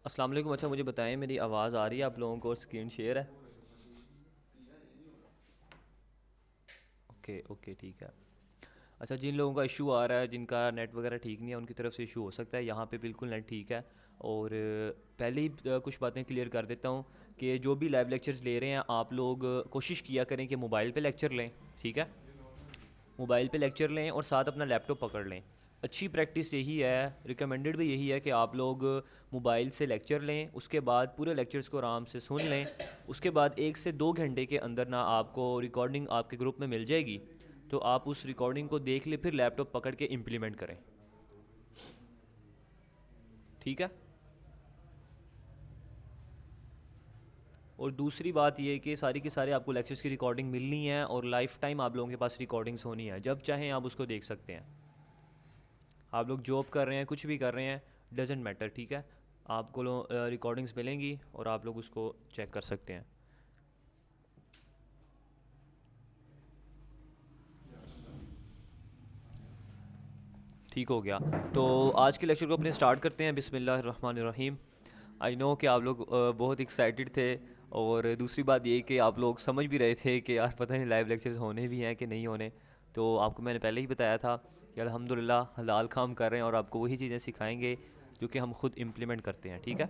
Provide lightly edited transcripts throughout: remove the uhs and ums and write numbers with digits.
अस्सलाम वालेकुम। अच्छा मुझे बताएं, मेरी आवाज़ आ रही है आप लोगों को और स्क्रीन शेयर है? ओके ओके ठीक है। अच्छा, जिन लोगों का इशू आ रहा है, जिनका नेट वगैरह ठीक नहीं है, उनकी तरफ से इशू हो सकता है। यहाँ पे बिल्कुल नेट ठीक है। और पहले ही कुछ बातें क्लियर कर देता हूँ कि जो भी लाइव लेक्चर्स ले रहे हैं आप लोग कोशिश किया करें कि मोबाइल पे लेक्चर लें। ठीक है, मोबाइल पे लेक्चर लें और साथ अपना लैपटॉप पकड़ लें। अच्छी प्रैक्टिस यही है, रिकमेंडेड भी यही है कि आप लोग मोबाइल से लेक्चर लें, उसके बाद पूरे लेक्चर्स को आराम से सुन लें। उसके बाद 1 से 2 घंटे के अंदर ना आपको रिकॉर्डिंग आपके ग्रुप में मिल जाएगी, तो आप उस रिकॉर्डिंग को देख ले, फिर लैपटॉप पकड़ के इम्प्लीमेंट करें। ठीक है। और दूसरी बात ये कि सारी के सारे आपको लेक्चर्स की रिकॉर्डिंग मिलनी है और लाइफ टाइम आप लोगों के पास रिकॉर्डिंग्स होनी है, जब चाहें आप उसको देख सकते हैं। आप लोग जॉब कर रहे हैं, कुछ भी कर रहे हैं, डजेंट मैटर। ठीक है, आपको रिकॉर्डिंग्स मिलेंगी और आप लोग उसको चेक कर सकते हैं। ठीक हो गया। तो आज के लेक्चर को अपने स्टार्ट करते हैं। बिस्मिल्लाहिर्रहमानिर्रहीम। आई नो कि आप लोग बहुत एक्साइटेड थे। और दूसरी बात ये कि आप लोग समझ भी रहे थे कि यार पता नहीं लाइव लेक्चर्स होने भी हैं कि नहीं होने। तो आपको मैंने पहले ही बताया था कि अल्हम्दुलिल्लाह हलाल काम कर रहे हैं और आपको वही चीज़ें सिखाएंगे जो कि हम खुद इम्प्लीमेंट करते हैं। ठीक है,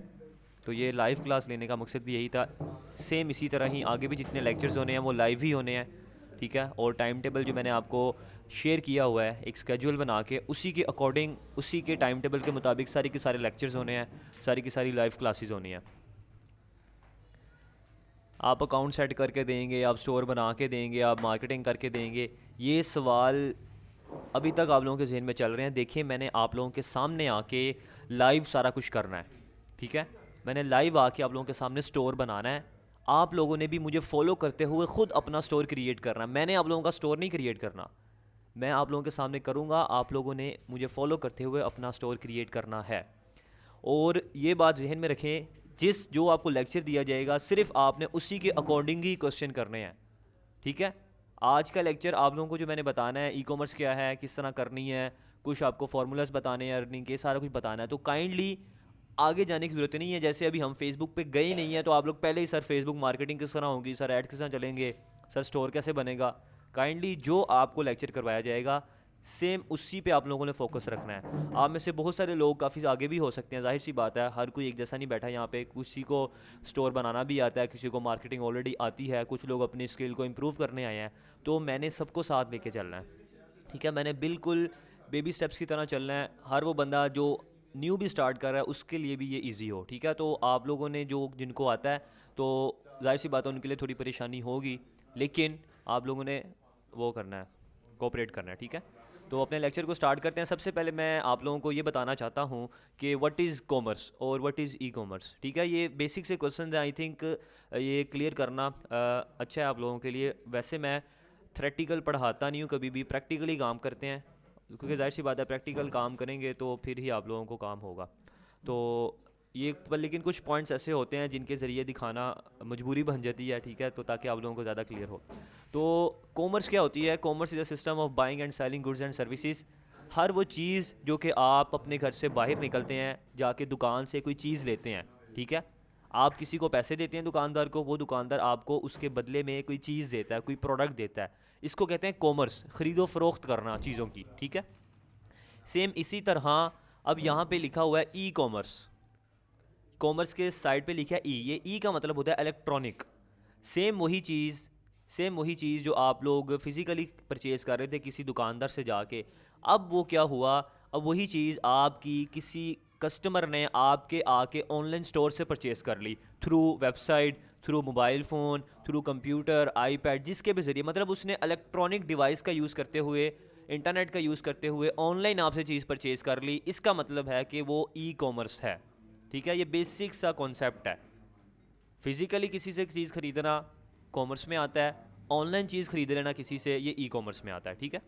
तो ये लाइव क्लास लेने का मकसद भी यही था। सेम इसी तरह ही आगे भी जितने लेक्चर्स होने हैं वो लाइव ही होने हैं। ठीक है, और टाइम टेबल जो मैंने आपको शेयर किया हुआ है, एक स्केड्यूल बना के, उसी के अकॉर्डिंग, उसी के टाइम टेबल के मुताबिक सारी के सारे लेक्चर्स होने हैं, सारी की सारी लाइव क्लासेस होनी हैं। आप अकाउंट सेट करके देंगे, आप स्टोर बना के देंगे, आप मार्केटिंग करके देंगे, ये सवाल अभी तक आप लोगों के जहन में चल रहे हैं। देखिए, मैंने आप लोगों के सामने आके लाइव सारा कुछ करना है। ठीक है, मैंने लाइव आके आप लोगों के सामने स्टोर बनाना है। आप लोगों ने भी मुझे फॉलो करते हुए खुद अपना स्टोर क्रिएट करना है। मैंने आप लोगों का स्टोर नहीं क्रिएट करना, मैं आप लोगों के सामने करूँगा, आप लोगों ने मुझे फॉलो करते हुए अपना स्टोर क्रिएट करना है। और ये बात जहन में रखें, जिस जो आपको लेक्चर दिया जाएगा सिर्फ आपने उसी के अकॉर्डिंग ही क्वेश्चन करने हैं। ठीक है, आज का लेक्चर आप लोगों को जो मैंने बताना है, ई कॉमर्स क्या है, किस तरह करनी है, कुछ आपको फार्मूलाज बताने हैं अर्निंग के, सारा कुछ बताना है। तो काइंडली आगे जाने की ज़रूरत नहीं है। जैसे अभी हम फेसबुक पे गए नहीं है तो आप लोग पहले ही, सर फेसबुक मार्केटिंग किस तरह होगी, सर ऐड किस तरह चलेंगे, सर स्टोर कैसे बनेगा, काइंडली जो आपको लेक्चर करवाया जाएगा सेम उसी पे आप लोगों ने फोकस रखना है। आप में से बहुत सारे लोग काफ़ी आगे भी हो सकते हैं, जाहिर सी बात है, हर कोई एक जैसा नहीं बैठा यहाँ पे। किसी को स्टोर बनाना भी आता है, किसी को मार्केटिंग ऑलरेडी आती है, कुछ लोग अपनी स्किल को इम्प्रूव करने आए हैं। तो मैंने सबको साथ लेके चलना है। ठीक है, मैंने बिल्कुल बेबी स्टेप्स की तरह चलना है। हर वो बंदा जो न्यू भी स्टार्ट कर रहा है उसके लिए भी ये इजी हो। ठीक है, तो आप लोगों ने जो जिनको आता है, तो जाहिर सी बात है उनके लिए थोड़ी परेशानी होगी, लेकिन आप लोगों ने वो करना है, कोऑपरेट करना है। ठीक है, तो अपने लेक्चर को स्टार्ट करते हैं। सबसे पहले मैं आप लोगों को ये बताना चाहता हूँ कि व्हाट इज़ कॉमर्स और व्हाट इज़ ई कॉमर्स। ठीक है, ये बेसिक से क्वेश्चन है, आई थिंक ये क्लियर करना अच्छा है आप लोगों के लिए। वैसे मैं थ्रेटिकल पढ़ाता नहीं हूँ, कभी भी प्रैक्टिकली काम करते हैं, क्योंकि जाहिर सी बात है प्रैक्टिकल काम करेंगे तो फिर ही आप लोगों को काम होगा। तो ये पर लेकिन कुछ पॉइंट्स ऐसे होते हैं जिनके ज़रिए दिखाना मजबूरी बन जाती है। ठीक है, तो ताकि आप लोगों को ज़्यादा क्लियर हो। तो कॉमर्स क्या होती है? Commerce is a system of buying and selling goods and services. हर वो चीज़ जो कि आप अपने घर से बाहर निकलते हैं, जाके दुकान से कोई चीज़ लेते हैं। ठीक है, आप किसी को पैसे देते हैं दुकानदार को, वो दुकानदार आपको उसके बदले में कोई चीज़ देता है, कोई प्रोडक्ट देता है। इसको कहते हैं कॉमर्स, ख़रीदो फरोख्त करना चीज़ों की। ठीक है, सेम इसी तरह अब यहाँ पे लिखा हुआ है ई कॉमर्स। कॉमर्स के साइड पे लिखा है ई, ये ई का मतलब होता है इलेक्ट्रॉनिक। सेम वही चीज़, सेम वही चीज़ जो आप लोग फिज़िकली परचेज़ कर रहे थे किसी दुकानदार से जाके, अब वो क्या हुआ, अब वही चीज़ आपकी किसी कस्टमर ने आपके आके ऑनलाइन स्टोर से परचेज़ कर ली, through website, through mobile phone, through computer, iPad, जिसके भी ज़रिए, मतलब उसने इलेक्ट्रॉनिक डिवाइस का यूज़ करते हुए, इंटरनेट का यूज़ करते हुए ऑनलाइन आपसे चीज़ परचेज़ कर ली। इसका मतलब है कि वो ई कॉमर्स है। ठीक है, ये बेसिक सा कॉन्सेप्ट है। फिज़िकली किसी से चीज़ ख़रीदना कॉमर्स में आता है, ऑनलाइन चीज़ ख़रीद लेना किसी से, ये ई कॉमर्स में आता है। ठीक है,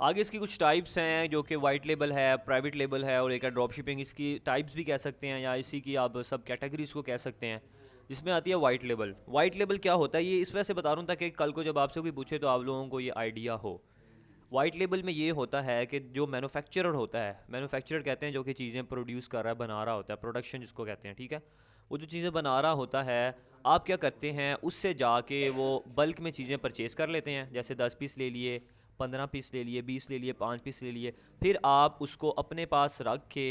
आगे इसकी कुछ टाइप्स हैं जो कि वाइट लेबल है, प्राइवेट लेबल है, और एक है ड्रॉप शिपिंग। इसकी टाइप्स भी कह सकते हैं या इसी की आप सब कैटेगरीज को कह सकते हैं। जिसमें आती है वाइट लेबल। वाइट लेबल क्या होता है, ये इस वजह से बता रहा हूँ ताकि कल को जब आपसे कोई पूछे तो आप लोगों को ये आइडिया हो। वाइट लेबल में ये होता है कि जो मैन्युफैक्चरर होता है, मैन्युफैक्चरर कहते हैं जो कि चीज़ें प्रोड्यूस कर रहा है, बना रहा होता है, प्रोडक्शन जिसको कहते हैं, ठीक है। वो जो चीज़ें बना रहा होता है, आप क्या करते हैं, उससे जाके वो बल्क में चीज़ें परचेज़ कर लेते हैं, जैसे 10 पीस ले लिए, 15 पीस ले लिए, 20 ले लिए, 5 पीस ले लिए, फिर आप उसको अपने पास रख के,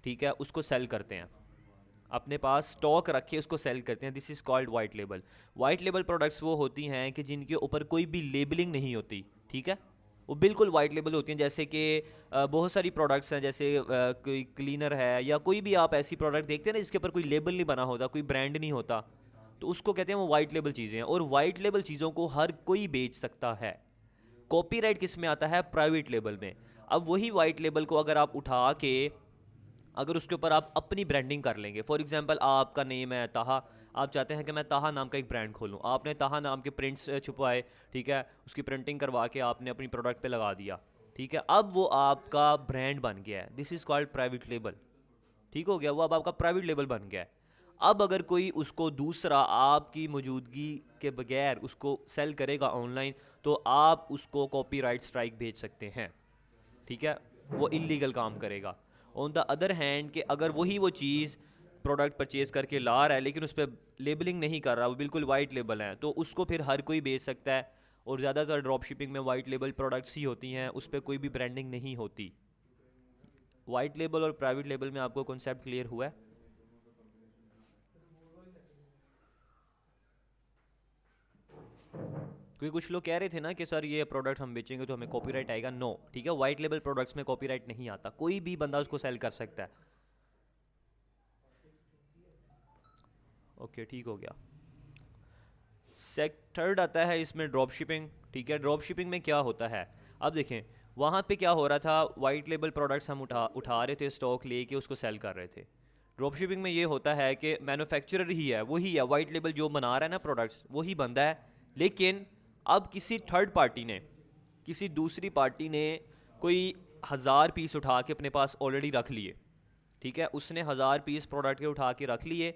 ठीक है, उसको सेल करते हैं, अपने पास स्टॉक रखे उसको सेल करते हैं। This is called white label. White label products वो होती हैं कि जिनके ऊपर कोई भी लेबलिंग नहीं होती, ठीक है, वो बिल्कुल वाइट लेबल होती हैं। जैसे कि बहुत सारी प्रोडक्ट्स हैं, जैसे कोई क्लीनर है या कोई भी आप ऐसी प्रोडक्ट देखते हैं ना जिसके ऊपर कोई लेबल नहीं बना होता, कोई ब्रांड नहीं होता, तो उसको कहते हैं वो वाइट लेबल चीज़ें हैं। और वाइट लेबल चीज़ों को हर कोई बेच सकता है। कॉपीराइट किस में आता है? प्राइवेट लेबल में। अब वही वाइट लेबल को अगर आप उठा के, अगर उसके ऊपर आप अपनी ब्रांडिंग कर लेंगे, फॉर एग्जांपल आपका नेम है ताहा, आप चाहते हैं कि मैं ताहा नाम का एक ब्रांड खोलूं, आपने ताहा नाम के प्रिंट्स छुपवाए, ठीक है, उसकी प्रिंटिंग करवा के आपने अपनी प्रोडक्ट पे लगा दिया, ठीक है, अब वो आपका ब्रांड बन गया है। This is called private label. ठीक हो गया, वो अब आपका प्राइवेट लेबल बन गया है। अब अगर कोई उसको दूसरा आपकी मौजूदगी के बगैर उसको सेल करेगा ऑनलाइन, तो आप उसको कॉपीराइट स्ट्राइक भेज सकते हैं, ठीक है, वो इलीगल काम करेगा। ऑन द अदर हैंड कि अगर वही वो चीज़ प्रोडक्ट परचेज करके ला रहा है लेकिन उस पर लेबलिंग नहीं कर रहा, वो बिल्कुल वाइट लेबल है, तो उसको फिर हर कोई बेच सकता है। और ज़्यादातर ड्रॉप शिपिंग में वाइट लेबल प्रोडक्ट्स ही होती हैं, उस पर कोई भी ब्रांडिंग नहीं होती। वाइट लेबल और प्राइवेट लेबल में आपको कॉन्सेप्ट क्लियर हुआ है? क्योंकि कुछ लोग कह रहे थे ना कि सर ये प्रोडक्ट हम बेचेंगे तो हमें कॉपीराइट आएगा। नो, ठीक है, वाइट लेबल प्रोडक्ट्स में कॉपीराइट नहीं आता, कोई भी बंदा उसको सेल कर सकता है। ओके, ठीक हो गया। थर्ड आता है इसमें ड्रॉप शिपिंग, ठीक है। ड्रॉप शिपिंग में क्या होता है, अब देखें वहाँ पे क्या हो रहा था, वाइट लेबल प्रोडक्ट्स हम उठा रहे थे, स्टॉक लेके उसको सेल कर रहे थे। ड्रॉप शिपिंग में ये होता है कि मैन्युफैक्चरर ही है, वही है, वाइट लेबल जो बना रहा है ना प्रोडक्ट्स, वही बंदा है, लेकिन अब किसी थर्ड पार्टी ने, किसी दूसरी पार्टी ने कोई 1000 पीस उठा के अपने पास ऑलरेडी रख लिए, ठीक है, उसने 1000 पीस प्रोडक्ट के उठा के रख लिए।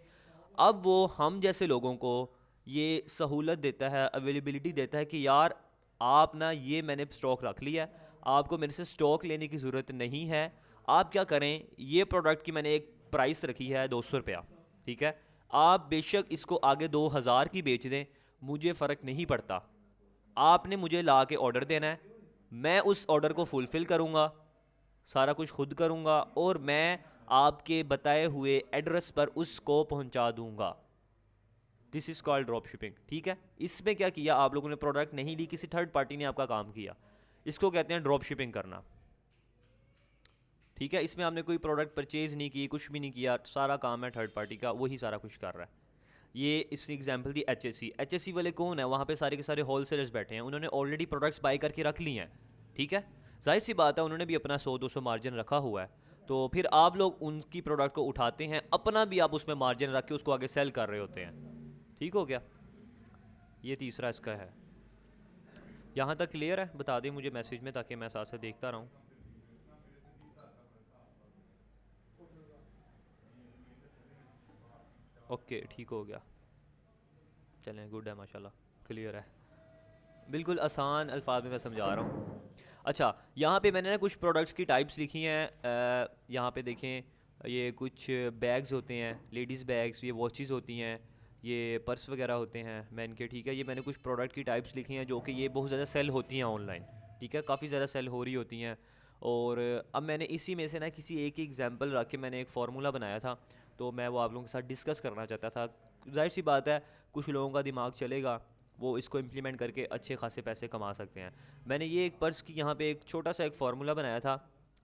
अब वो हम जैसे लोगों को ये सहूलत देता है, अवेलेबिलिटी देता है कि यार आप ना, ये मैंने स्टॉक रख लिया है, आपको मेरे से स्टॉक लेने की ज़रूरत नहीं है। आप क्या करें, ये प्रोडक्ट की मैंने एक प्राइस रखी है 200 रुपया, ठीक है, आप बेशक इसको आगे 2000 की बेच दें, मुझे फ़र्क नहीं पड़ता। आपने मुझे ला के ऑर्डर देना है, मैं उस ऑर्डर को फुलफ़िल करूँगा, सारा कुछ खुद करूँगा, और मैं आपके बताए हुए एड्रेस पर उसको पहुँचा दूँगा। This is called drop shipping, ठीक है। इसमें क्या किया, आप लोगों ने प्रोडक्ट नहीं ली, किसी थर्ड पार्टी ने आपका काम किया, इसको कहते हैं ड्रॉप शिपिंग करना, ठीक है। इसमें आपने कोई प्रोडक्ट परचेज नहीं की, कुछ भी नहीं किया, सारा काम है थर्ड पार्टी का, वही सारा कुछ कर रहा है। ये इसकी एग्जांपल थी एचएससी वाले कौन है, वहाँ पे सारे के सारे होलसेलर्स बैठे हैं, उन्होंने ऑलरेडी प्रोडक्ट्स बाई करके रख ली हैं, ठीक है, जाहिर सी बात है उन्होंने भी अपना 100-200 मार्जिन रखा हुआ है, तो फिर आप लोग उनकी प्रोडक्ट को उठाते हैं, अपना भी आप उसमें मार्जिन रख के उसको आगे सेल कर रहे होते हैं। ठीक हो गया, ये तीसरा इसका है। यहाँ तक क्लियर है? बता दें मुझे मैसेज में, ताकि मैं साथ साथ देखता रहूँ। ओके, ठीक हो गया, चलें, गुड है, माशाल्लाह, क्लियर है, बिल्कुल आसान अल्फाज में मैं समझा रहा हूँ। अच्छा, यहाँ पे मैंने ना कुछ प्रोडक्ट्स की टाइप्स लिखी हैं, यहाँ पे देखें, ये कुछ बैग्स होते हैं, लेडीज़ बैग्स, ये वॉचेस होती हैं, ये पर्स वगैरह होते हैं मैन के, ठीक है। ये मैंने कुछ प्रोडक्ट की टाइप्स लिखी हैं जो कि ये बहुत ज़्यादा सेल होती हैं ऑनलाइन, ठीक है, काफ़ी ज़्यादा सेल हो रही होती हैं। और अब मैंने इसी में से ना किसी एक ही एग्जांपल रख के मैंने एक फार्मूला बनाया था, तो मैं वो आप लोगों के साथ डिस्कस करना चाहता था। जाहिर सी बात है कुछ लोगों का दिमाग चलेगा, वो इसको इम्प्लीमेंट करके अच्छे खासे पैसे कमा सकते हैं। मैंने ये एक पर्स की यहाँ पे एक छोटा सा एक फार्मूला बनाया था,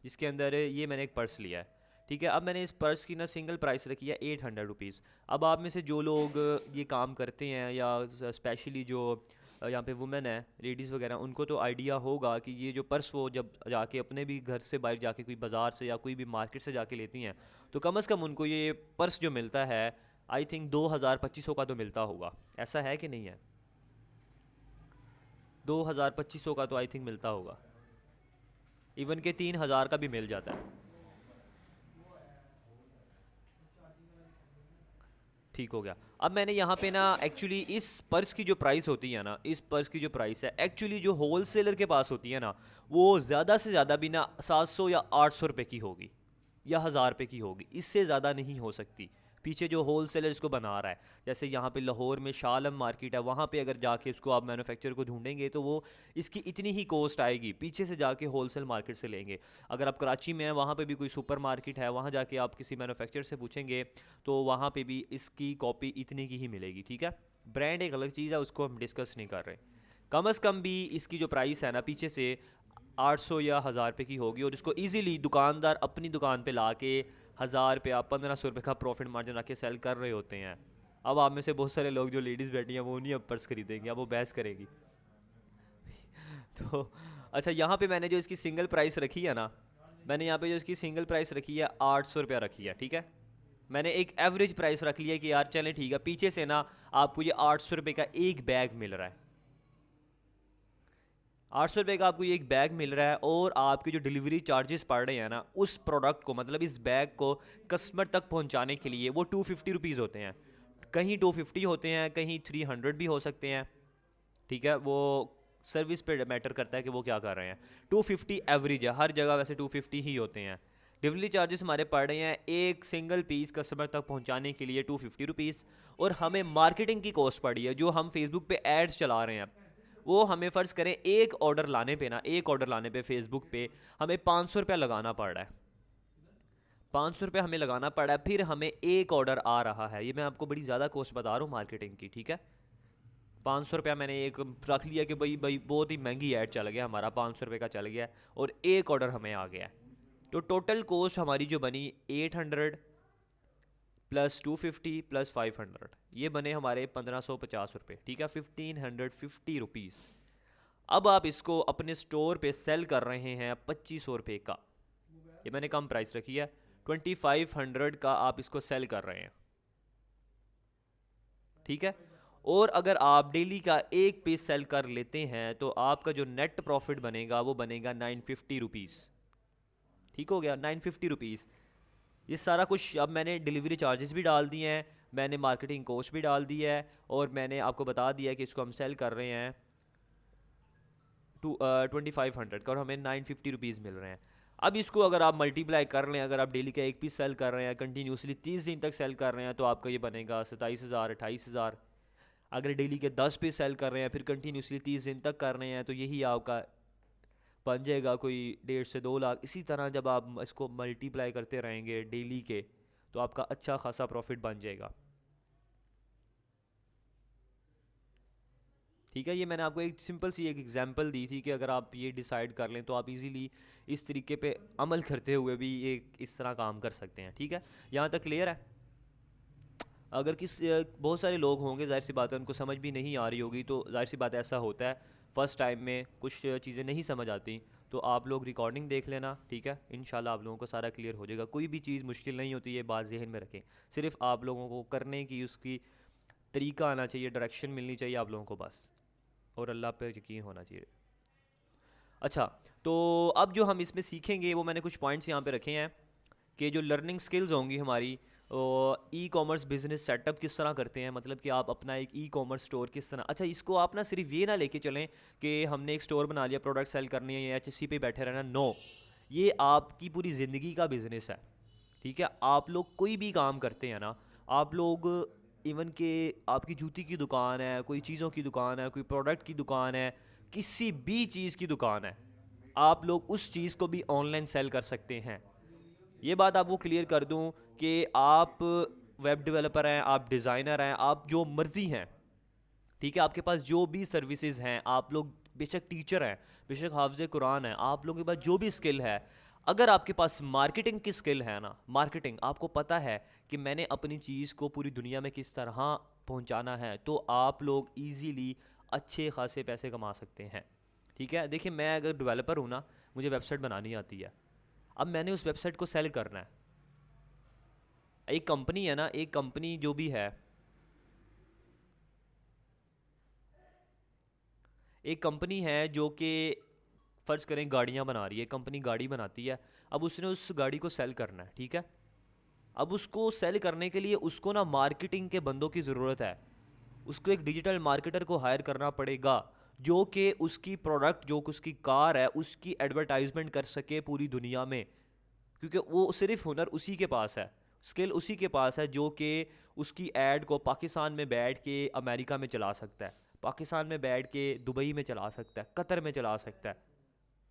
जिसके अंदर ये मैंने एक पर्स लिया है, ठीक है। अब मैंने इस पर्स की ना सिंगल प्राइस रखी है 800 रुपीज़। अब आप में से जो लोग ये काम करते हैं, या स्पेशली जो यहाँ पे वुमेन है, लेडीज़ वगैरह, उनको तो आइडिया होगा कि ये जो पर्स वो जब जाके अपने भी घर से बाहर जाके कोई बाज़ार से या कोई भी मार्केट से जाके लेती हैं, तो कम से कम उनको ये पर्स जो मिलता है, आई थिंक 2000-2500 का तो मिलता होगा। ऐसा है कि नहीं है? 2000-2500 का तो आई थिंक मिलता होगा, इवन के 3000 का भी मिल जाता है। ठीक हो गया। अब मैंने यहाँ पे ना एक्चुअली इस पर्स की जो प्राइस होती है ना, इस पर्स की जो प्राइस है एक्चुअली जो होल सेलर के पास होती है ना, वो ज़्यादा से ज़्यादा भी ना 700 या 800 रुपये की होगी या 1000 रुपये की होगी, इससे ज़्यादा नहीं हो सकती। पीछे जो होल सेलर इसको बना रहा है, जैसे यहाँ पे लाहौर में शाह आलम मार्केट है, वहाँ पे अगर जाके इसको आप मैन्युफैक्चर को ढूंढेंगे तो वो इसकी इतनी ही कॉस्ट आएगी, पीछे से जाके होलसेल मार्केट से लेंगे। अगर आप कराची में हैं, वहाँ पे भी कोई सुपर मार्केट है, वहाँ जाके आप किसी मैन्युफैक्चर से पूछेंगे तो वहाँ पे भी इसकी कॉपी इतनी की ही मिलेगी, ठीक है। ब्रांड एक अलग चीज़ है, उसको हम डिस्कस नहीं कर रहे। कम अज़ कम भी इसकी जो प्राइस है ना पीछे से 800 या 1000 रुपये की होगी, और इसको इजीली दुकानदार अपनी दुकान पे ला के 1000 रुपया 1500 रुपये का प्रॉफिट मार्जिन आके सेल कर रहे होते हैं। अब आप में से बहुत सारे लोग जो लेडीज़ बैठी हैं वो नहीं अब पर्स खरीदेंगे, अब वो बहस करेगी। तो अच्छा, यहाँ पे मैंने जो इसकी सिंगल प्राइस रखी है ना, मैंने यहाँ पे जो इसकी सिंगल प्राइस रखी है 800 रुपया रखी है, ठीक है। मैंने एक एवरेज प्राइस रख लिया कि यार चलें ठीक है, पीछे से ना आपको ये 800 रुपये का एक बैग मिल रहा है, 800 रुपये का आपको ये एक बैग मिल रहा है, और आपके जो डिलीवरी चार्जेस पड़ रहे हैं ना उस प्रोडक्ट को, मतलब इस बैग को कस्टमर तक पहुंचाने के लिए, वो 250 रुपीज़ होते हैं। कहीं 250 होते हैं, कहीं 300 भी हो सकते हैं, ठीक है। वो सर्विस पे मैटर करता है कि वो क्या कर रहे हैं। 250 एवरेज है, हर जगह वैसे 250 ही होते हैं। डिलीवरी चार्जेस हमारे पड़ रहे हैं एक सिंगल पीस कस्टमर तक पहुंचाने के लिए 250 रुपीज़, और हमें मार्केटिंग की कॉस्ट पड़ी है, जो हम फेसबुक पे एड्स चला रहे हैं, वो हमें फ़र्ज़ करें एक ऑर्डर लाने पे ना, एक ऑर्डर लाने पे फेसबुक पे हमें 500 रुपया लगाना पड़ रहा है, 500 रुपया हमें लगाना पड़ा है, फिर हमें एक ऑर्डर आ रहा है। ये मैं आपको बड़ी ज़्यादा कॉस्ट बता रहा हूँ मार्केटिंग की, ठीक है। 500 रुपया मैंने एक रख लिया कि भाई भाई बहुत ही महंगी ऐड चल गया हमारा, 500 रुपये का चल गया, और एक ऑर्डर हमें आ गया है। तो टोटल कॉस्ट हमारी जो बनी 800 प्लस 250 प्लस 500, ये बने हमारे 1550 रुपये, ठीक है, 1550 रुपीज़। अब आप इसको अपने स्टोर पे सेल कर रहे हैं 2500 रुपये का, ये मैंने कम प्राइस रखी है, 2500 का आप इसको सेल कर रहे हैं, ठीक है। और अगर आप डेली का एक पीस सेल कर लेते हैं तो आपका जो नेट प्रॉफिट बनेगा वो बनेगा 950 रुपीज़, ठीक हो गया, 950 रुपीज़। ये सारा कुछ अब मैंने डिलीवरी चार्जेस भी डाल दिए हैं, मैंने मार्केटिंग कॉस्ट भी डाल दी है, और मैंने आपको बता दिया है कि इसको हम सेल कर रहे हैं 2500 का, और हमें 950 रुपीज़ मिल रहे हैं। अब इसको अगर आप मल्टीप्लाई कर लें, अगर आप डेली का एक पीस सेल कर रहे हैं कंटिन्यूसली 30 दिन तक सेल कर रहे हैं, तो आपका ये बनेगा 27,000 28,000। अगर डेली के 10 पीस सेल कर रहे हैं फिर कंटिन्यूसली 30 दिन तक कर रहे हैं, तो यही आपका बन जाएगा कोई 1.5 से 2 लाख। इसी तरह जब आप इसको मल्टीप्लाई करते रहेंगे डेली के, तो आपका अच्छा खासा प्रॉफिट बन जाएगा, ठीक है। ये मैंने आपको एक सिंपल सी एक एग्जांपल दी थी कि अगर आप ये डिसाइड कर लें तो आप इजीली इस तरीके पे अमल करते हुए भी ये इस तरह काम कर सकते हैं, ठीक है। यहाँ तक क्लियर है। अगर बहुत सारे लोग होंगे, जाहिर सी बात है उनको समझ भी नहीं आ रही होगी, तो जाहिर सी बात ऐसा होता है, फ़र्स्ट टाइम में कुछ चीज़ें नहीं समझ आती, तो आप लोग रिकॉर्डिंग देख लेना, ठीक है। इंशाल्लाह आप लोगों को सारा क्लियर हो जाएगा। कोई भी चीज़ मुश्किल नहीं होती, ये बात जहन में रखें। सिर्फ आप लोगों को करने की उसकी तरीका आना चाहिए, डायरेक्शन मिलनी चाहिए आप लोगों को बस, और अल्लाह पर यकीन होना चाहिए। अच्छा, तो अब जो हम इसमें सीखेंगे वो मैंने कुछ पॉइंट्स यहाँ पे रखे हैं कि जो लर्निंग स्किल्स होंगी हमारी, ई कॉमर्स बिजनेस सेटअप किस तरह करते हैं, मतलब कि आप अपना एक ई कॉमर्स स्टोर किस तरह। अच्छा, इसको आप ना सिर्फ ये ना लेके चलें कि हमने एक स्टोर बना लिया, प्रोडक्ट सेल करनी है या एचएससी पे बैठे रहना, नो, ये आपकी पूरी ज़िंदगी का बिजनेस है, ठीक है। आप लोग कोई भी काम करते हैं ना, आप लोग इवन के आपकी जूती की दुकान है, कोई चीज़ों की दुकान है, कोई प्रोडक्ट की दुकान है, किसी भी चीज़ की दुकान है, आप लोग उस चीज़ को भी ऑनलाइन सेल कर सकते हैं। ये बात आपको क्लियर कर दूं कि आप वेब डेवलपर हैं, आप डिज़ाइनर हैं, आप जो मर्ज़ी हैं, ठीक है, आपके पास जो भी सर्विसेज हैं, आप लोग बेशक टीचर हैं, बेशक हाफिज़ कुरान है, आप लोगों के पास जो भी स्किल है, अगर आपके पास मार्केटिंग की स्किल है ना, मार्केटिंग आपको पता है कि मैंने अपनी चीज़ को पूरी दुनिया में किस तरह पहुंचाना है, तो आप लोग इजीली अच्छे खासे पैसे कमा सकते हैं, ठीक है। देखिए, मैं अगर डेवलपर हूँ ना, मुझे वेबसाइट बनानी आती है, अब मैंने उस वेबसाइट को सेल करना है। एक कंपनी है ना, एक कंपनी जो भी है, एक कंपनी है जो कि फ़र्ज़ करें गाड़ियाँ बना रही है, कंपनी गाड़ी बनाती है, अब उसने उस गाड़ी को सेल करना है, ठीक है। अब उसको सेल करने के लिए उसको ना मार्केटिंग के बंदों की ज़रूरत है। उसको एक डिजिटल मार्केटर को हायर करना पड़ेगा जो कि उसकी प्रोडक्ट, जो उसकी कार है, उसकी एडवर्टाइजमेंट कर सके पूरी दुनिया में, क्योंकि वो सिर्फ हुनर उसी के पास है, स्किल उसी के पास है जो कि उसकी एड को पाकिस्तान में बैठ के अमेरिका में चला सकता है, पाकिस्तान में बैठ के दुबई में चला सकता है, कतर में चला सकता है,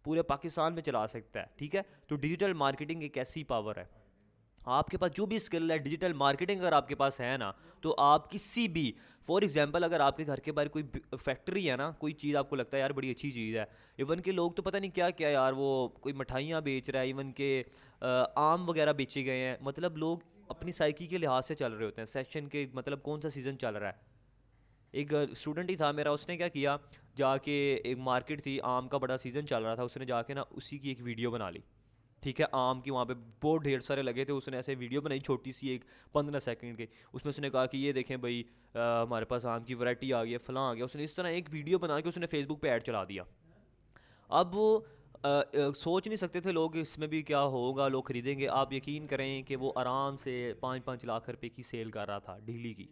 पूरे पाकिस्तान में चला सकता है। ठीक है, तो डिजिटल मार्केटिंग एक ऐसी पावर है, आपके पास जो भी स्किल है, डिजिटल मार्केटिंग अगर आपके पास है ना, तो आप किसी भी, फॉर एग्जांपल अगर आपके घर के बाहर कोई फैक्ट्री है ना, कोई चीज़ आपको लगता है यार बड़ी अच्छी चीज़ है, इवन के लोग तो पता नहीं क्या क्या यार, वो कोई मिठाइयाँ बेच रहा है, इवन के आम वगैरह बेचे गए हैं, मतलब लोग अपनी साइकी के लिहाज से चल रहे होते हैं, सेशन के मतलब कौन सा सीज़न चल रहा है। एक स्टूडेंट ही था मेरा, उसने क्या किया, जाके एक मार्केट थी, आम का बड़ा सीज़न चल रहा था, उसने जाके ना उसी की एक वीडियो बना ली। ठीक है, आम की वहाँ पे बहुत ढेर सारे लगे थे, उसने ऐसे वीडियो बनाई छोटी सी एक 15 सेकंड की, उसमें उसने कहा कि ये देखें भाई, हमारे पास आम की वैरायटी आ गई है, फलां आ गया, उसने इस तरह एक वीडियो बना के उसने फेसबुक पे ऐड चला दिया। अब वो सोच नहीं सकते थे लोग इसमें भी क्या होगा, लोग खरीदेंगे। आप यकीन करें कि वो आराम से 5-5 लाख रुपए की सेल कर रहा था डेली की,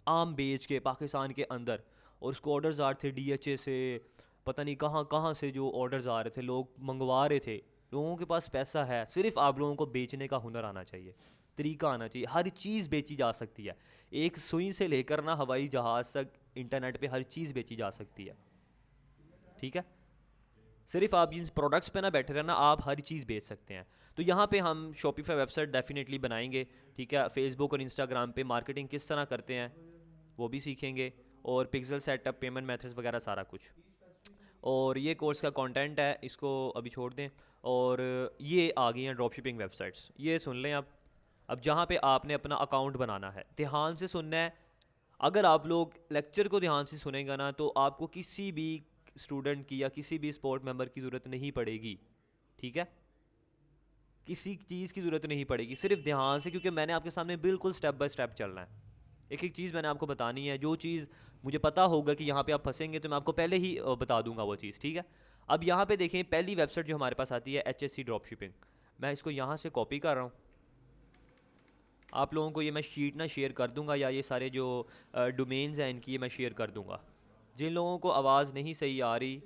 आम बेच के पाकिस्तान के अंदर। और उसको ऑर्डर्स आ रहे थे डीएचए से, पता नहीं कहाँ कहाँ से जो ऑर्डर्स आ रहे थे, लोग मंगवा रहे थे। लोगों के पास पैसा है, सिर्फ आप लोगों को बेचने का हुनर आना चाहिए, तरीका आना चाहिए। हर चीज़ बेची जा सकती है, एक सुई से लेकर ना हवाई जहाज़ तक इंटरनेट पे हर चीज़ बेची जा सकती है। ठीक है, सिर्फ आप जिन प्रोडक्ट्स पे ना बैठे रहना, आप हर चीज़ बेच सकते हैं। तो यहाँ पे हम शॉपिफाई वेबसाइट डेफिनेटली बनाएंगे। ठीक है, फेसबुक और इंस्टाग्राम पे मार्केटिंग किस तरह करते हैं वो भी सीखेंगे, और पिक्सल सेटअप, पेमेंट मेथड्स वगैरह सारा कुछ। और ये कोर्स का कंटेंट है, इसको अभी छोड़ दें। और ये आ गई हैं ड्रॉप शिपिंग वेबसाइट्स, ये सुन लें आप। अब जहाँ पे आपने अपना अकाउंट बनाना है, ध्यान से सुनना है। अगर आप लोग लेक्चर को ध्यान से सुनेगा ना, तो आपको किसी भी स्टूडेंट की या किसी भी स्पोर्ट मेंबर की ज़रूरत नहीं पड़ेगी। ठीक है, किसी चीज़ की ज़रूरत नहीं पड़ेगी, सिर्फ ध्यान से, क्योंकि मैंने आपके सामने बिल्कुल स्टेप बाय स्टेप चलना है। एक एक चीज़ मैंने आपको बतानी है, जो चीज़ मुझे पता होगा कि यहाँ पे आप फंसेंगे तो मैं आपको पहले ही बता दूंगा वो चीज़। ठीक है, अब यहाँ पे देखें, पहली वेबसाइट जो हमारे पास आती है HSC ड्रॉप शिपिंग। मैं इसको यहाँ से कॉपी कर रहा हूँ, आप लोगों को ये मैं शीट ना शेयर कर दूंगा, या ये सारे जो डोमेन्स हैं इनकी ये मैं शेयर कर दूंगा। जिन लोगों को आवाज़ नहीं सही आ रही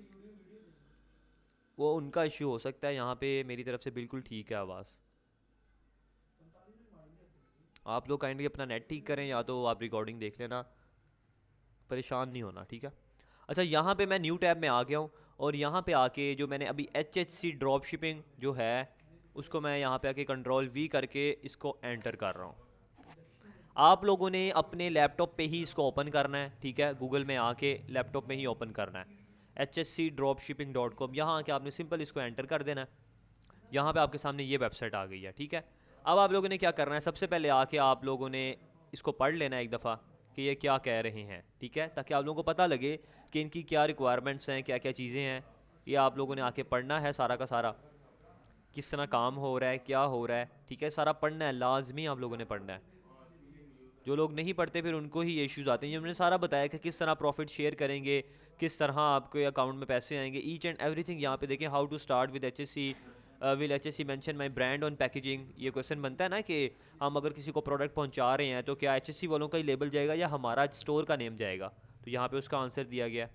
वो उनका इश्यू हो सकता है, यहाँ पे मेरी तरफ से बिल्कुल ठीक है आवाज़। आप लोग काइंडली अपना नेट ठीक करें, या तो आप रिकॉर्डिंग देख लेना, परेशान नहीं होना। ठीक है, अच्छा यहाँ पे मैं न्यू टैब में आ गया हूँ, और यहाँ पे आके जो मैंने अभी HHC ड्रॉप शिपिंग जो है उसको मैं यहाँ पे आके Ctrl+V करके इसको एंटर कर रहा हूँ। आप लोगों ने अपने लैपटॉप पे ही इसको ओपन करना है। ठीक है, गूगल में आके लैपटॉप में ही ओपन करना है, hscdropshipping.com। यहाँ आके आपने सिंपल इसको एंटर कर देना है। यहाँ पे आपके सामने ये वेबसाइट आ गई है। ठीक है, अब आप लोगों ने क्या करना है, सबसे पहले आके आप लोगों ने इसको पढ़ लेना है एक दफ़ा कि ये क्या कह रहे हैं। ठीक है, ताकि आप लोगों को पता लगे कि इनकी क्या रिक्वायरमेंट्स हैं, क्या क्या चीज़ें हैं। ये आप लोगों ने आके पढ़ना है सारा का सारा, किस तरह काम हो रहा है, क्या हो रहा है। ठीक है, सारा पढ़ना है, लाजमी आप लोगों ने पढ़ना है। जो लोग नहीं पढ़ते फिर उनको ही ये इश्यूज आते हैं। हमने सारा बताया कि किस तरह प्रॉफिट शेयर करेंगे, किस तरह आपके अकाउंट में पैसे आएंगे, ईच एंड एवरीथिंग यहाँ पे देखें। How to start with HSC, will HSC mention my brand on packaging. ये क्वेश्चन बनता है ना कि हम अगर किसी को प्रोडक्ट पहुँचा रहे हैं तो क्या HSC वालों का ही लेबल जाएगा या हमारा स्टोर का नेम जाएगा। तो यहाँ पे उसका आंसर दिया गया है,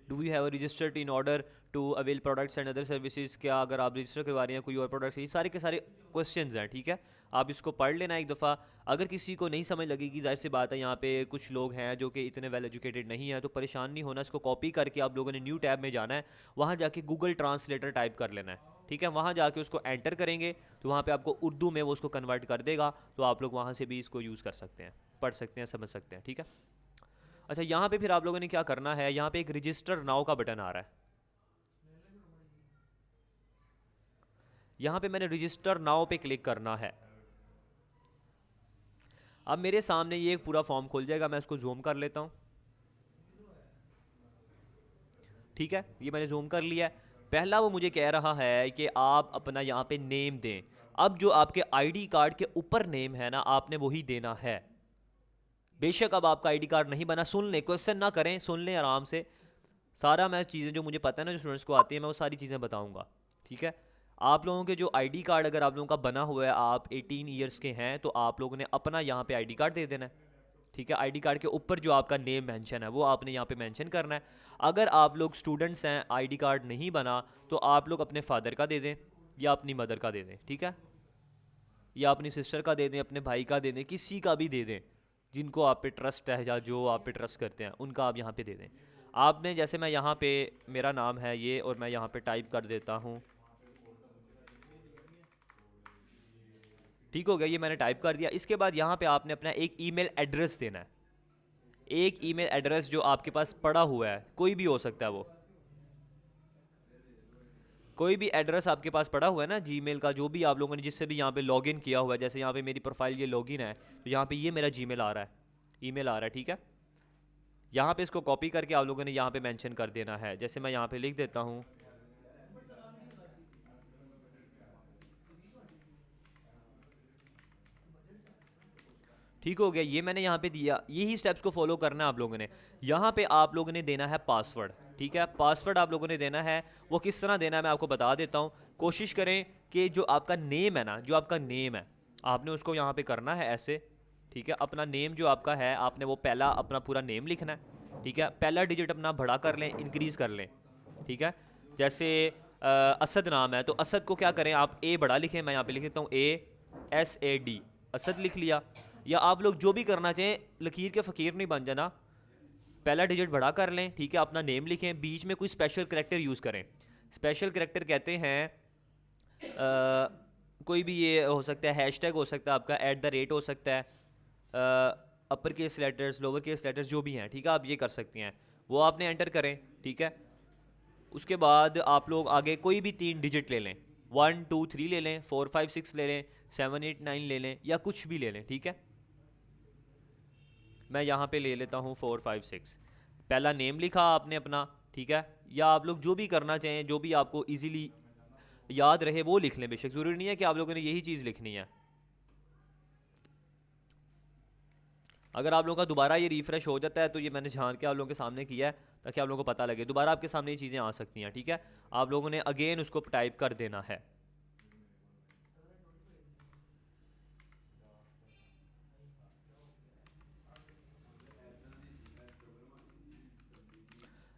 do you have registered in order to avail products and other services. क्या अगर आप रजिस्टर करवा रहे हैं कोई और प्रोडक्ट्स, ये सारे के सारे क्वेश्चंस हैं। ठीक है, आप इसको पढ़ लेना एक दफ़ा। अगर किसी को नहीं समझ लगेगी, जाहिर सी बात है यहाँ पे कुछ लोग हैं जो कि इतने वेल एजुकेटेड नहीं है, तो परेशान नहीं होना। इसको कॉपी करके आप लोगों ने न्यू टैब में जाना है, वहाँ जाके गूगल ट्रांसलेटर टाइप कर लेना है। ठीक है, वहाँ जाके उसको एंटर करेंगे तो वहाँ पे आपको उर्दू में वो उसको कन्वर्ट कर देगा, तो आप लोग वहाँ से भी इसको यूज़ कर सकते हैं, पढ़ सकते हैं, समझ सकते हैं। ठीक है, अच्छा यहाँ पे फिर आप लोगों ने क्या करना है, यहाँ पे एक रजिस्टर नाउ का बटन आ रहा है, यहाँ पे मैंने रजिस्टर नाउ पे क्लिक करना है। अब मेरे सामने ये एक पूरा फॉर्म खुल जाएगा, मैं इसको जूम कर लेता हूँ। ठीक है, ये मैंने जूम कर लिया है। पहला वो मुझे कह रहा है कि आप अपना यहाँ पे नेम दें। अब जो आपके आईडी कार्ड के ऊपर नेम है ना, आपने वही देना है। बेशक अब आपका आईडी कार्ड नहीं बना, सुन लें, क्वेश्चन ना करें, सुन लें आराम से। सारा मैं चीज़ें जो मुझे पता है ना, जो स्टूडेंट्स को आती है, मैं वो सारी चीज़ें बताऊंगा। ठीक है, आप लोगों के जो आईडी कार्ड अगर आप लोगों का बना हुआ है, आप 18 ईयर्स के हैं, तो आप लोगों ने अपना यहाँ पे आईडी कार्ड दे देना है। ठीक है, आईडी कार्ड के ऊपर जो आपका नेम मेंशन है वो आपने यहाँ पे मेंशन करना है। अगर आप लोग स्टूडेंट्स हैं, आईडी कार्ड नहीं बना, तो आप लोग अपने फादर का दे दें या अपनी मदर का दे दें। ठीक है, या अपनी सिस्टर का दे दें, अपने भाई का दे दें, किसी का भी दे दें जिनको आप पे ट्रस्ट है या जो आप पे ट्रस्ट करते हैं उनका आप यहाँ पे दे दें। आपने जैसे मैं यहाँ पे, मेरा नाम है ये और मैं यहाँ पे टाइप कर देता हूँ। ठीक हो गया, ये मैंने टाइप कर दिया। इसके बाद यहाँ पे आपने अपना एक ईमेल एड्रेस देना है। एक ईमेल एड्रेस जो आपके पास पड़ा हुआ है, कोई भी हो सकता है वो, कोई भी एड्रेस आपके पास पड़ा हुआ है ना जीमेल का, जो भी आप लोगों ने जिससे भी यहाँ पे लॉगिन किया हुआ है। जैसे यहाँ पे मेरी प्रोफाइल ये लॉगिन है, तो यहाँ पे ये मेरा जीमेल आ रहा है, ईमेल आ रहा है। ठीक है, यहाँ पे इसको कॉपी करके आप लोगों ने यहाँ पे मेंशन कर देना है। जैसे मैं यहाँ पे लिख देता हूँ, ठीक हो गया, ये मैंने यहाँ पे दिया। यही स्टेप्स को फॉलो करना है आप लोगों ने। यहाँ पे आप लोगों ने देना है पासवर्ड। ठीक है, पासवर्ड आप लोगों ने देना है। वो किस तरह देना है मैं आपको बता देता हूँ। कोशिश करें कि जो आपका नेम है ना, जो आपका नेम है, आपने उसको यहाँ पे करना है ऐसे। ठीक है, अपना नेम जो आपका है, आपने वो पहला अपना पूरा नेम लिखना है। ठीक है, पहला डिजिट अपना बड़ा कर लें, इंक्रीज़ कर लें। ठीक है, जैसे असद नाम है, तो असद को क्या करें आप, ए बड़ा लिखें। मैं यहाँ पे लिख देता हूँ ASAD, असद लिख लिया। या आप लोग जो भी करना चाहें, लकीर के फ़कीर नहीं बन जाना, पहला डिजिट बड़ा कर लें। ठीक है, अपना नेम लिखें, बीच में कोई स्पेशल करैक्टर यूज़ करें। स्पेशल करैक्टर कहते हैं कोई भी, ये हो सकता है हैशटैग हो सकता है आपका, @ हो सकता है, upper case letters, lower case letters जो भी हैं। ठीक है, आप ये कर सकते हैं, वो आपने एंटर करें। ठीक है, उसके बाद आप लोग आगे कोई भी 3 डिजिट ले लें, 1 2 3 ले लें, 4 5 6 ले लें, 7 8 9 ले लें, या कुछ भी ले लें। ठीक है, मैं यहाँ पे ले लेता हूँ 4 5 6। पहला नेम लिखा आपने अपना। ठीक है, या आप लोग जो भी करना चाहें, जो भी आपको इजीली याद रहे वो लिख लें। बेशक ज़रूरी नहीं है कि आप लोगों ने यही चीज़ लिखनी है। अगर आप लोगों का दोबारा ये रिफ़्रेश हो जाता है, तो ये मैंने जान के आप लोगों के सामने किया है ताकि आप लोगों को पता लगे। दोबारा आपके सामने ये चीज़ें आ सकती हैं। ठीक है, आप लोगों ने अगेन उसको टाइप कर देना है।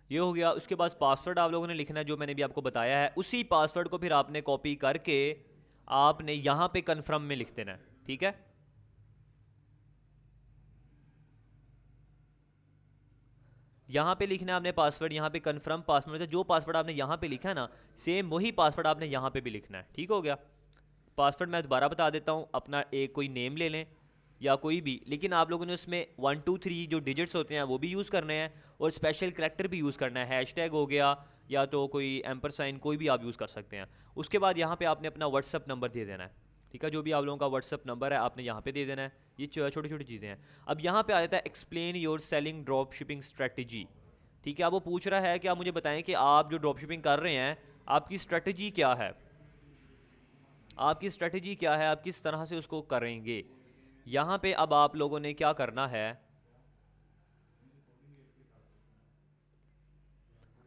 ये हो गया। उसके बाद पासवर्ड आप लोगों ने लिखना है जो मैंने भी आपको बताया है। उसी पासवर्ड को फिर आपने कॉपी करके आपने यहाँ पे कन्फर्म में लिख देना है। ठीक है, यहाँ पे लिखना है आपने पासवर्ड, यहाँ पे कन्फर्म पासवर्ड, जो पासवर्ड आपने यहाँ पे लिखा है ना, सेम वही पासवर्ड आपने यहाँ पे भी लिखना है। ठीक हो गया, पासवर्ड मैं दोबारा बता देता हूँ। अपना एक कोई नेम ले लें या कोई भी, लेकिन आप लोगों ने उसमें 1 2 3 जो डिजिट्स होते हैं वो भी यूज़ करने हैं, और स्पेशल करैक्टर भी यूज़ करना है। हैशटैग हो गया या तो कोई एम्पर साइन, कोई भी आप यूज़ कर सकते हैं। उसके बाद यहाँ पे आपने अपना व्हाट्सअप नंबर दे देना है। ठीक है, जो भी आप लोगों का व्हाट्सअप नंबर है आपने यहाँ पे दे देना है। ये छोटी छोटी चीज़ें हैं। अब यहाँ पे आ जाता है explain your selling drop shipping strategy. ठीक है, अब वो पूछ रहा है कि आप मुझे बताएं कि आप जो ड्रॉप शिपिंग कर रहे हैं, आपकी स्ट्रेटजी क्या है, आपकी स्ट्रेटजी क्या है, आप किस तरह से उसको करेंगे। यहाँ पे अब आप लोगों ने क्या करना है,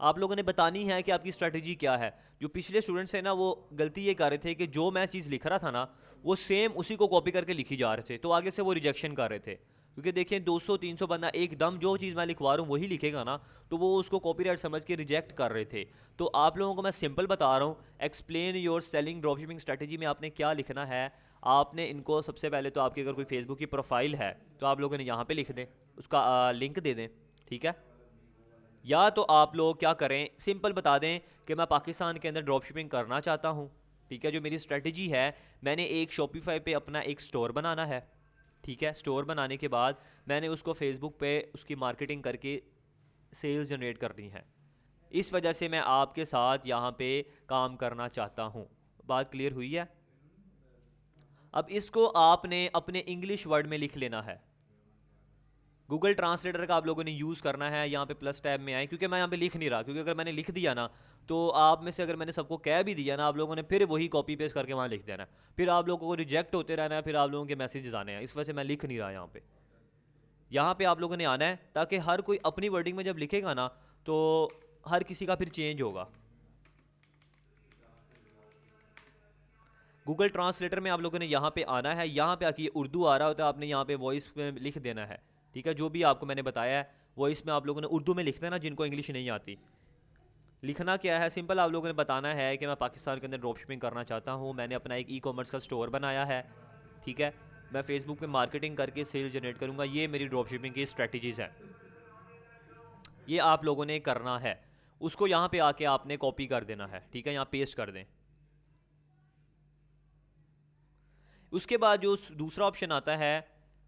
आप लोगों ने बतानी है कि आपकी स्ट्रेटजी क्या है। जो पिछले स्टूडेंट्स हैं ना, वो गलती ये कर रहे थे कि जो मैं चीज़ लिख रहा था ना, वो सेम उसी को कॉपी करके लिखी जा रहे थे, तो आगे से वो रिजेक्शन कर रहे थे। क्योंकि देखिए 200-300 बंदा एकदम जो चीज़ मैं लिखवा रहा हूँ वही लिखेगा ना, तो वो उसको कॉपीराइट समझ के रिजेक्ट कर रहे थे। तो आप लोगों को मैं सिंपल बता रहा हूँ, explain your selling dropshipping strategy में आपने क्या लिखना है। आपने इनको सबसे पहले तो, आपकी अगर कोई फेसबुक की प्रोफाइल है तो आप लोगों ने यहाँ पे लिख दें, उसका लिंक दे दें। ठीक है, या तो आप लोग क्या करें, सिंपल बता दें कि मैं पाकिस्तान के अंदर ड्रॉप शिपिंग करना चाहता हूँ। ठीक है, जो मेरी स्ट्रेटजी है, मैंने एक शॉपिफाई पे अपना एक स्टोर बनाना है। ठीक है, स्टोर बनाने के बाद मैंने उसको फेसबुक पे उसकी मार्केटिंग करके सेल्स जनरेट करनी है। इस वजह से मैं आपके साथ यहाँ पे काम करना चाहता हूँ। बात क्लियर हुई है? अब इसको आपने अपने इंग्लिश वर्ड में लिख लेना है। गूगल ट्रांसलेटर का आप लोगों ने यूज़ करना है। यहाँ पे प्लस टैब में आए, क्योंकि मैं यहाँ पे लिख नहीं रहा, क्योंकि अगर मैंने लिख दिया ना, तो आप में से अगर मैंने सबको कह भी दिया ना, आप लोगों ने फिर वही कॉपी पेस्ट करके वहाँ लिख देना, फिर आप लोगों को रिजेक्ट होते रहना है, फिर आप लोगों के मैसेजेस आने हैं। इस वजह से मैं लिख नहीं रहा यहाँ पे। यहाँ पे आप लोगों ने आना है, ताकि हर कोई अपनी वर्डिंग में जब लिखेगा ना, तो हर किसी का फिर चेंज होगा। गूगल ट्रांसलेटर में आप लोगों ने यहाँ पे आना है, यहाँ पे आके उर्दू आ रहा होता है, आपने यहाँ पे वॉइस में लिख देना है, ठीक है। जो भी आपको मैंने बताया है वॉइस में आप लोगों ने उर्दू में लिख देना, जिनको इंग्लिश नहीं आती। लिखना क्या है, सिंपल आप लोगों ने बताना है कि मैं पाकिस्तान के अंदर ड्रॉप शिपिंग करना चाहता हूँ, मैंने अपना एक ई कॉमर्स का स्टोर बनाया है, ठीक है, मैं फेसबुक पे मार्केटिंग करके सेल जनरेट करूँगा, ये मेरी ड्रॉप शिपिंग की स्ट्रेटजीज़ है, ये आप लोगों ने करना है। उसको यहाँ पे आके आपने कॉपी कर देना है, ठीक है, यहाँ पेस्ट कर दें। उसके बाद जो दूसरा ऑप्शन आता है,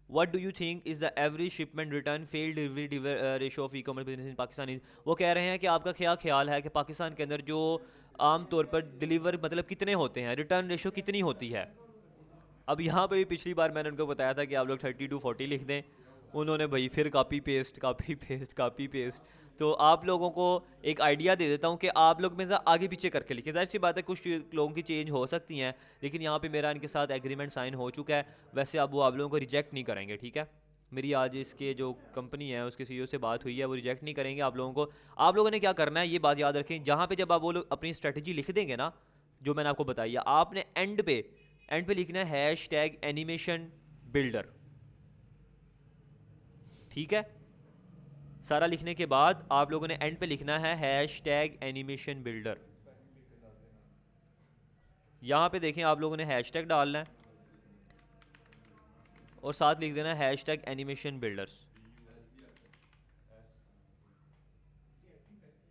what do you think is the average shipment return failed delivery ratio of e commerce business in Pakistan. वो कह रहे हैं कि आपका क्या ख्याल है कि पाकिस्तान के अंदर जो आम तौर पर डिलीवर मतलब कितने होते हैं, रिटर्न रेशो कितनी होती है। अब यहाँ पे भी पिछली बार मैंने उनको बताया था कि आप लोग 30 to 40 लिख दें, उन्होंने भाई फिर copy paste copy paste copy paste. तो आप लोगों को एक आइडिया दे देता हूँ कि आप लोग में से आगे पीछे करके लिखें, जाहिर सी बात है कुछ लोगों की चेंज हो सकती हैं, लेकिन यहाँ पे मेरा इनके साथ एग्रीमेंट साइन हो चुका है, वैसे अब वो आप लोगों को रिजेक्ट नहीं करेंगे, ठीक है। मेरी आज इसके जो कंपनी है उसके सीईओ से बात हुई है, वो रिजेक्ट नहीं करेंगे आप लोगों को। आप लोगों ने क्या करना है ये बात याद रखें, जहाँ पे जब आप वो लोग अपनी स्ट्रेटजी लिख देंगे ना, जो मैंने आपको बताई है, आपने एंड पे लिखना है हैश टैग एनिमेशन बिल्डर, ठीक है। सारा लिखने के बाद आप लोगों ने एंड पे लिखना है हैश टैग एनिमेशन बिल्डर। यहाँ पे देखें आप लोगों ने हैश टैग डालना है और साथ लिख देना है हैश टैग एनिमेशन बिल्डर्स,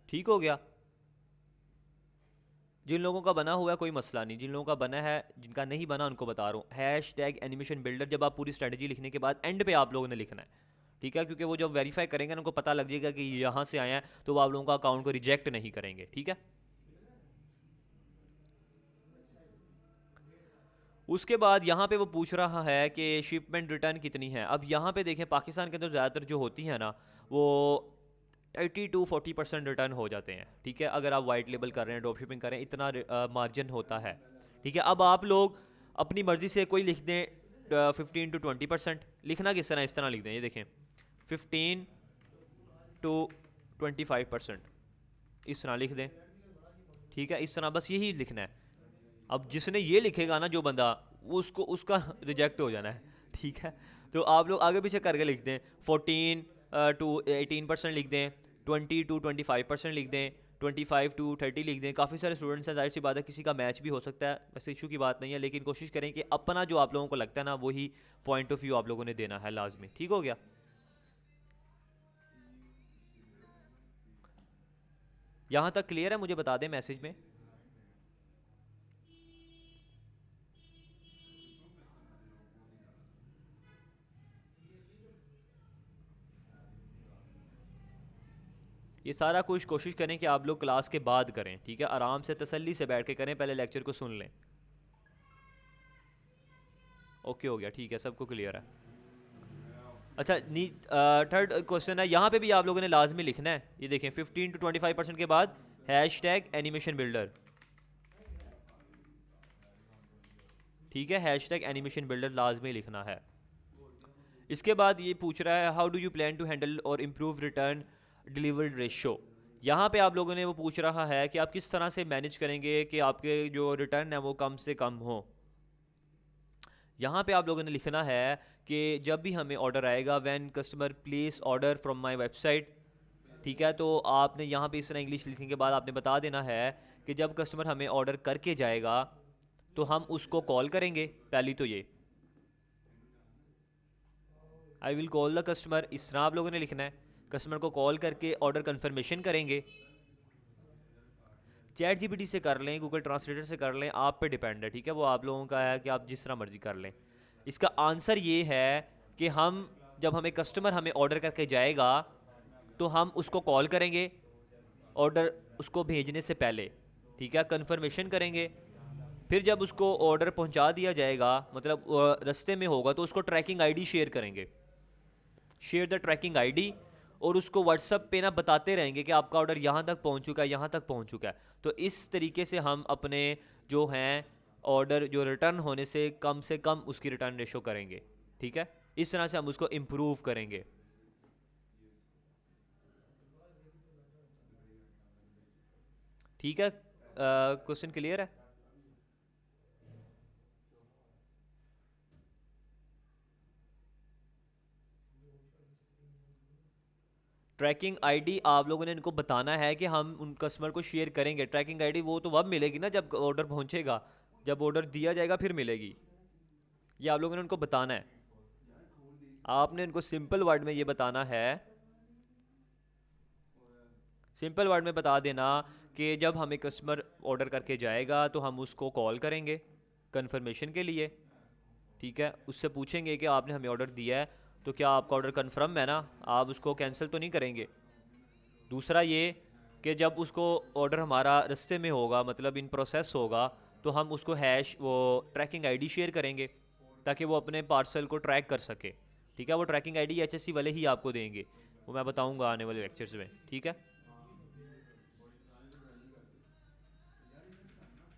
ठीक हो गया। जिन लोगों का बना हुआ है कोई मसला नहीं, जिन लोगों का बना है, जिनका नहीं बना उनको बता रहा हूँ, हैश टैग एनिमेशन बिल्डर जब आप पूरी स्ट्रेटजी लिखने के बाद एंड पे आप लोगों ने लिखना है, ठीक है, क्योंकि वो जब वेरीफाई करेंगे ना उनको पता लग जाएगा कि यहाँ से आया है, तो वो आप लोगों का अकाउंट को रिजेक्ट नहीं करेंगे, ठीक है। उसके बाद यहाँ पे वो पूछ रहा है कि शिपमेंट रिटर्न कितनी है। अब यहाँ पे देखें पाकिस्तान के अंदर ज़्यादातर जो होती है ना, वो 30 to 40% रिटर्न हो जाते हैं, ठीक है। अगर आप वाइट लेबल कर रहे हैं, ड्रॉप शिपिंग कर रहे हैं, इतना मार्जिन होता है, ठीक है। अब आप लोग अपनी मर्ज़ी से कोई लिख दें 15 to 20%, लिखना किस तरह, इस तरह लिख दें, ये देखें 15 to 25%, इस तरह लिख दें, ठीक है, इस तरह बस यही लिखना है। अब जिसने ये लिखेगा ना जो बंदा, वो उसको उसका रिजेक्ट हो जाना है, ठीक है। तो आप लोग आगे पीछे करके लिख दें, 14 to 18% लिख दें, 20 to 25% लिख दें, 25 to 30 लिख दें। काफ़ी सारे स्टूडेंट्स हैं, जाहिर सी बात है किसी का मैच भी हो सकता है, वैसे इशू की बात नहीं है, लेकिन कोशिश करें कि अपना जो आप लोगों को लगता है ना वही पॉइंट ऑफ व्यू आप लोगों ने देना है लाजमी, ठीक हो गया। यहाँ तक क्लियर है, मुझे बता दें मैसेज में। ये सारा कुछ कोशिश करें कि आप लोग क्लास के बाद करें, ठीक है, आराम से तसल्ली से बैठ के करें, पहले लेक्चर को सुन लें। ओके हो गया, ठीक है, सबको क्लियर है। अच्छा थर्ड क्वेश्चन है, यहाँ पे भी आप लोगों ने लाजमी लिखना है, ये देखें 15 to 25% के बाद हैश टैग एनिमेशन बिल्डर, ठीक है, हैश टैग एनिमेशन बिल्डर लाजमी लिखना है। इसके बाद ये पूछ रहा है how do you plan to handle और इम्प्रूव रिटर्न डिलीवर्ड रेशो। यहाँ पे आप लोगों ने वो पूछ रहा है कि आप किस तरह से मैनेज करेंगे कि आपके जो रिटर्न है वो कम से कम हो। यहाँ पे आप लोगों ने लिखना है कि जब भी हमें ऑर्डर आएगा, when customer place order from my website, ठीक है, तो आपने यहाँ पे इस तरह इंग्लिश लिखने के बाद आपने बता देना है कि जब कस्टमर हमें ऑर्डर करके जाएगा तो हम उसको कॉल करेंगे। पहली तो ये I will call the customer, इस तरह आप लोगों ने लिखना है, कस्टमर को कॉल करके ऑर्डर कन्फर्मेशन करेंगे। चैट जीपीटी से कर लें, गूगल ट्रांसलेटर से कर लें, आप पे डिपेंड है, ठीक है, वो आप लोगों का है कि आप जिस तरह मर्जी कर लें। इसका आंसर ये है कि हम जब हमें कस्टमर हमें ऑर्डर करके जाएगा तो हम उसको कॉल करेंगे ऑर्डर उसको भेजने से पहले, ठीक है, कन्फर्मेशन करेंगे। फिर जब उसको ऑर्डर पहुंचा दिया जाएगा, मतलब रास्ते में होगा, तो उसको ट्रैकिंग आईडी शेयर करेंगे, शेयर द ट्रैकिंग आईडी, और उसको व्हाट्सअप पे ना बताते रहेंगे कि आपका ऑर्डर यहाँ तक पहुँच चुका है, यहाँ तक पहुँच चुका है। तो इस तरीके से हम अपने जो हैं ऑर्डर जो रिटर्न होने से कम उसकी रिटर्न रेशो करेंगे, ठीक है, इस तरह से हम उसको इम्प्रूव करेंगे। ठीक है, क्वेश्चन क्लियर है। ट्रैकिंग आईडी आप लोगों ने इनको बताना है कि हम उन कस्टमर को शेयर करेंगे। ट्रैकिंग आईडी वो तो अब मिलेगी ना जब ऑर्डर पहुंचेगा, जब ऑर्डर दिया जाएगा फिर मिलेगी। ये आप लोगों ने उनको बताना है। आपने इनको सिंपल वर्ड में ये बताना है, सिंपल वर्ड में बता देना कि जब हमें कस्टमर ऑर्डर करके जाएगा तो हम उसको कॉल करेंगे कंफर्मेशन के लिए, ठीक है। उससे पूछेंगे कि आपने हमें ऑर्डर दिया है तो क्या आपका ऑर्डर कन्फर्म है ना, आप उसको कैंसिल तो नहीं करेंगे। दूसरा ये कि जब उसको ऑर्डर हमारा रास्ते में होगा, मतलब इन प्रोसेस होगा, तो हम उसको हैश वो ट्रैकिंग आईडी शेयर करेंगे ताकि वो अपने पार्सल को ट्रैक कर सके, ठीक है। वो ट्रैकिंग आईडी एचएससी वाले ही आपको देंगे, वो मैं बताऊंगा आने वाले लेक्चर्स में, ठीक है।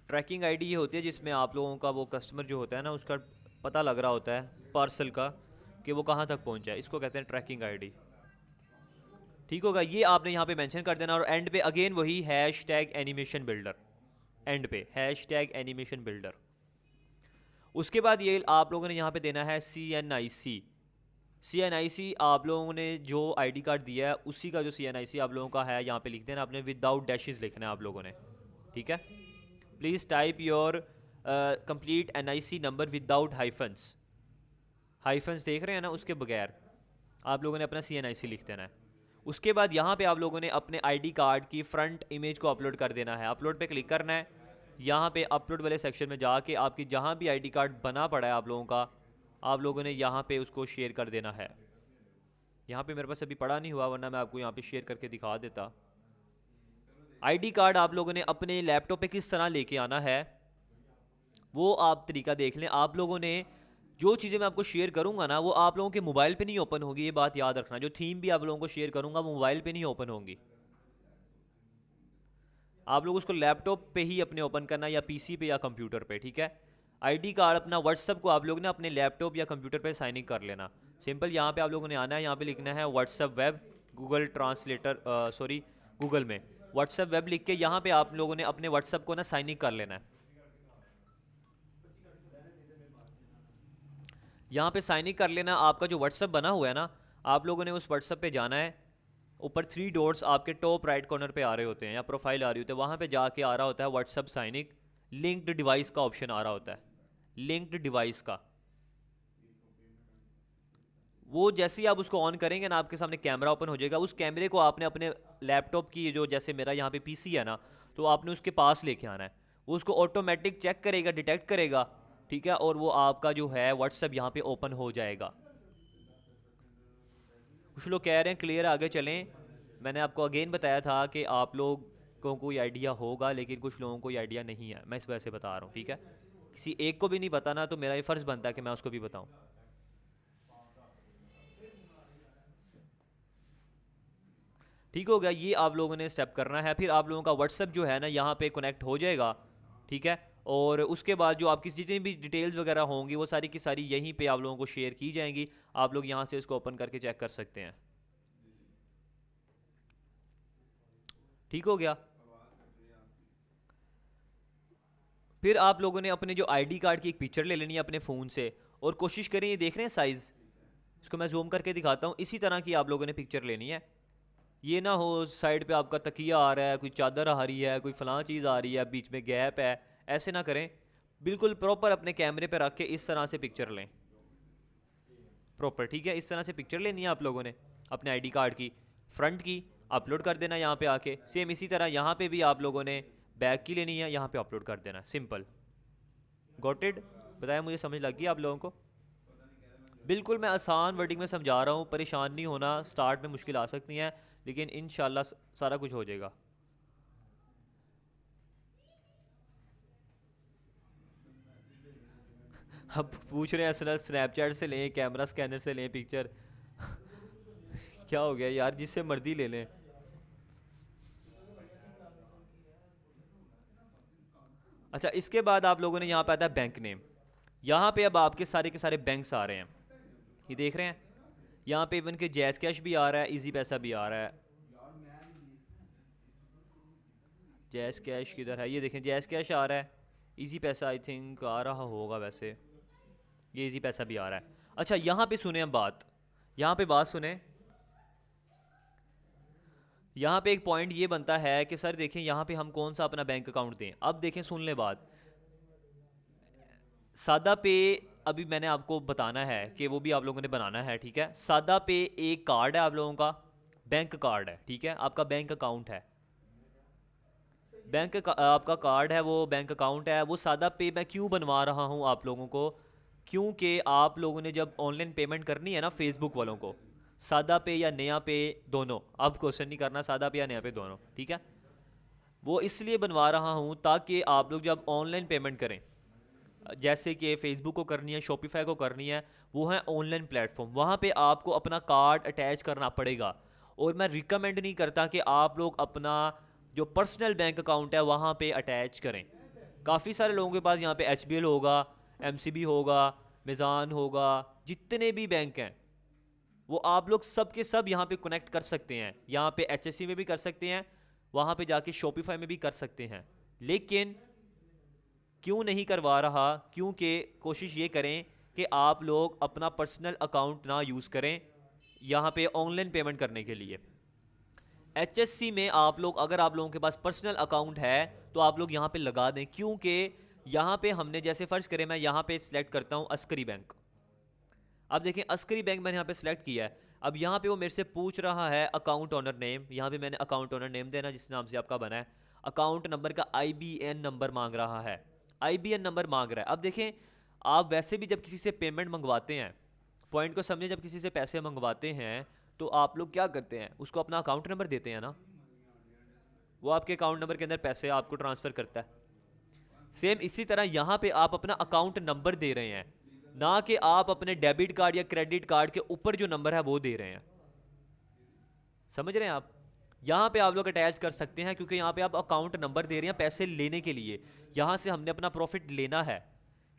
ट्रैकिंग आईडी ये होती है जिसमें आप लोगों का वो कस्टमर जो होता है ना उसका पता लग रहा होता है पार्सल का कि वो कहाँ तक पहुँचा है, इसको कहते हैं ट्रैकिंग आईडी, ठीक होगा। ये आपने यहाँ पे मेंशन कर देना और एंड पे अगेन वही hash tag animation builder, and पे हैश टैग एनिमेशन बिल्डर। उसके बाद ये आप लोगों ने यहाँ पे देना है CNIC। CNIC आप लोगों ने जो आईडी कार्ड दिया है उसी का जो CNIC आप लोगों का है यहाँ पे लिख देना आपने, विदाउट डैशेस लिखना है आप लोगों ने, ठीक है। Please type your complete NIC number without hyphens, hyphens देख रहे हैं ना, उसके बगैर आप लोगों ने अपना CNIC लिख देना है। उसके बाद यहाँ पे आप लोगों ने अपने आईडी कार्ड की फ्रंट इमेज को अपलोड कर देना है। अपलोड पे क्लिक करना है, यहाँ पे अपलोड वाले सेक्शन में जाके आपकी जहाँ भी आईडी कार्ड बना पड़ा है आप लोगों का, आप लोगों ने यहाँ पे उसको शेयर कर देना है। यहाँ पे मेरे पास अभी पड़ा नहीं हुआ वरना मैं आपको यहाँ पे शेयर करके दिखा देता। आईडी कार्ड आप लोगों ने अपने लैपटॉप पे किस तरह लेके आना है वो आप तरीका देख लें। आप लोगों ने जो चीज़ें मैं आपको शेयर करूंगा ना वो आप लोगों के मोबाइल पे नहीं ओपन होगी, ये बात याद रखना। जो थीम भी आप लोगों को शेयर करूंगा वो मोबाइल पे नहीं ओपन होंगी, आप लोग उसको लैपटॉप पे ही अपने ओपन करना, या पीसी पे या कंप्यूटर पे, ठीक है। आईडी कार्ड अपना व्हाट्सअप को आप लोग ने अपने लैपटॉप या कंप्यूटर पे साइन इन कर लेना। सिंपल यहाँ पे आप लोगों ने आना है, यहाँ पे लिखना है WhatsApp web, Google translator sorry Google में व्हाट्सअप वेब लिख के यहाँ पे आप लोगों ने अपने व्हाट्सअप को ना साइन इन कर लेना है। यहाँ पे साइन इन कर लेना। आपका जो व्हाट्सअप बना हुआ है ना, आप लोगों ने उस व्हाट्सअप पे जाना है। ऊपर 3 डॉट्स आपके टॉप राइट कॉर्नर पे आ रहे होते हैं या प्रोफाइल आ रही होती है, वहाँ पे जाके आ रहा होता है WhatsApp sign in, linked device का ऑप्शन आ रहा होता है, लिंक्ड डिवाइस का। वो जैसे ही आप उसको ऑन करेंगे ना आपके सामने कैमरा ओपन हो जाएगा। उस कैमरे को आपने अपने लैपटॉप की जो, जैसे मेरा यहाँ पे पीसी है ना, तो आपने उसके पास लेके आना है। वो उसको ऑटोमेटिक चेक करेगा, डिटेक्ट करेगा, ठीक है, और वो आपका जो है व्हाट्सअप यहाँ पे ओपन हो जाएगा। कुछ लोग कह रहे हैं क्लियर आगे चलें, मैंने आपको अगेन बताया था कि आप लोग को कोई आइडिया होगा लेकिन कुछ लोगों को आइडिया नहीं है, मैं इस वजह से बता रहा हूँ, ठीक है। किसी एक को भी नहीं बताना तो मेरा ये फ़र्ज़ बनता है कि मैं उसको भी बताऊँ। ठीक हो गया, ये आप लोगों ने स्टेप करना है। फिर आप लोगों का व्हाट्सअप जो है ना यहाँ पे कनेक्ट हो जाएगा, ठीक है। और उसके बाद जो आपकी जितनी भी डिटेल्स वगैरह होंगी वो सारी की सारी यहीं पे आप लोगों को शेयर की जाएंगी। आप लोग यहाँ से इसको ओपन करके चेक कर सकते हैं, ठीक हो गया। फिर आप लोगों ने अपने जो आईडी कार्ड की एक पिक्चर ले लेनी है अपने फ़ोन से, और कोशिश करें, ये देख रहे हैं साइज़, इसको मैं जूम करके दिखाता हूँ, इसी तरह की आप लोगों ने पिक्चर लेनी है। ये ना हो साइड पे आपका तकिया आ रहा है, कोई चादर आ रही है, कोई फलां चीज़ आ रही है, बीच में गैप है, ऐसे ना करें। बिल्कुल प्रॉपर अपने कैमरे पे रख के इस तरह से पिक्चर लें, प्रॉपर, ठीक है। इस तरह से पिक्चर लेनी है आप लोगों ने अपने आईडी कार्ड की फ्रंट की, अपलोड कर देना यहाँ पे आके। सेम इसी तरह यहाँ पे भी आप लोगों ने बैक की लेनी है, यहाँ पे अपलोड कर देना, सिंपल। Got it? बताया, मुझे समझ लग गई आप लोगों को? बिल्कुल मैं आसान वर्डिंग में समझा रहा हूँ, परेशान नहीं होना। स्टार्ट में मुश्किल आ सकती हैं लेकिन इंशाल्लाह सारा कुछ हो जाएगा। अब पूछ रहे हैं असल स्नैपचैट से लें, कैमरा स्कैनर से लें पिक्चर क्या हो गया यार, जिससे मर्जी ले लें। अच्छा, इसके बाद आप लोगों ने यहाँ पे आता है बैंक नेम। यहाँ पे अब आपके सारे के सारे बैंक्स आ रहे हैं, ये देख रहे हैं। यहाँ पे इवन के जैज़ कैश भी आ रहा है, इजी पैसा भी आ रहा है। जैज़ कैश किधर है, ये देखें, जैज़ कैश आ रहा है, इजी पैसा आई थिंक आ रहा होगा वैसे, ये इजी पैसा भी आ रहा है। अच्छा, यहाँ पे सुने हम बात, यहाँ पे बात सुने। यहाँ पे एक पॉइंट ये बनता है कि सर देखें यहाँ पे हम कौन सा अपना बैंक अकाउंट दें। अब देखें, सुन ले बात, सादा पे अभी मैंने आपको बताना है कि वो भी आप लोगों ने बनाना है, ठीक है। सादा पे एक कार्ड है आप लोगों का, बैंक कार्ड है, ठीक है, आपका बैंक अकाउंट है, आपका कार्ड है, वो बैंक अकाउंट है। वो सादा पे मैं क्यों बनवा रहा हूँ आप लोगों को, क्योंकि आप लोगों ने जब ऑनलाइन पेमेंट करनी है ना फेसबुक वालों को, सादा पे या नया पे दोनों, अब क्वेश्चन नहीं करना, सादा पे या नया पे दोनों, ठीक है। वो इसलिए बनवा रहा हूँ ताकि आप लोग जब ऑनलाइन पेमेंट करें, जैसे कि फेसबुक को करनी है, शॉपिफाई को करनी है, वो है ऑनलाइन प्लेटफॉर्म, वहाँ पे आपको अपना कार्ड अटैच करना पड़ेगा। और मैं रिकमेंड नहीं करता कि आप लोग अपना जो पर्सनल बैंक अकाउंट है वहाँ पे अटैच करें। काफ़ी सारे लोगों के पास यहाँ पे HBL होगा, MCB होगा, मिज़ान होगा, जितने भी बैंक हैं वो आप लोग सब के सब यहाँ पे कनेक्ट कर सकते हैं। यहाँ पे HSC में भी कर सकते हैं, वहाँ पे जाके शॉपिफाई में भी कर सकते हैं। लेकिन क्यों नहीं करवा रहा, क्योंकि कोशिश ये करें कि आप लोग अपना पर्सनल अकाउंट ना यूज़ करें यहाँ पे ऑनलाइन पेमेंट करने के लिए। HSC में आप लोग, अगर आप लोगों के पास पर्सनल अकाउंट है तो आप लोग यहाँ पे लगा दें, क्योंकि यहाँ पे हमने जैसे फ़र्ज़ करें मैं यहाँ पे सिलेक्ट करता हूँ अस्करी बैंक। अब देखें अस्करी बैंक मैंने यहाँ पे सिलेक्ट किया है। अब यहाँ पे वो मेरे से पूछ रहा है अकाउंट ओनर नेम, यहाँ पे मैंने अकाउंट ओनर नेम देना जिस नाम से आपका बना है। अकाउंट नंबर का IBN नंबर मांग रहा है, IBN नंबर मांग रहा है। अब देखें, आप वैसे भी जब किसी से पेमेंट मंगवाते हैं, पॉइंट को समझें, जब किसी से पैसे मंगवाते हैं तो आप लोग क्या करते हैं, उसको अपना अकाउंट नंबर देते हैं ना, वो आपके अकाउंट नंबर के अंदर पैसे आपको ट्रांसफ़र करता है। सेम इसी तरह यहाँ पे आप अपना अकाउंट नंबर दे रहे हैं, ना कि आप अपने डेबिट कार्ड या क्रेडिट कार्ड के ऊपर जो नंबर है वो दे रहे हैं। समझ रहे हैं आप? यहाँ पे आप लोग अटैच कर सकते हैं, क्योंकि यहाँ पे आप अकाउंट नंबर दे रहे हैं पैसे लेने के लिए। यहाँ से हमने अपना प्रॉफिट लेना है,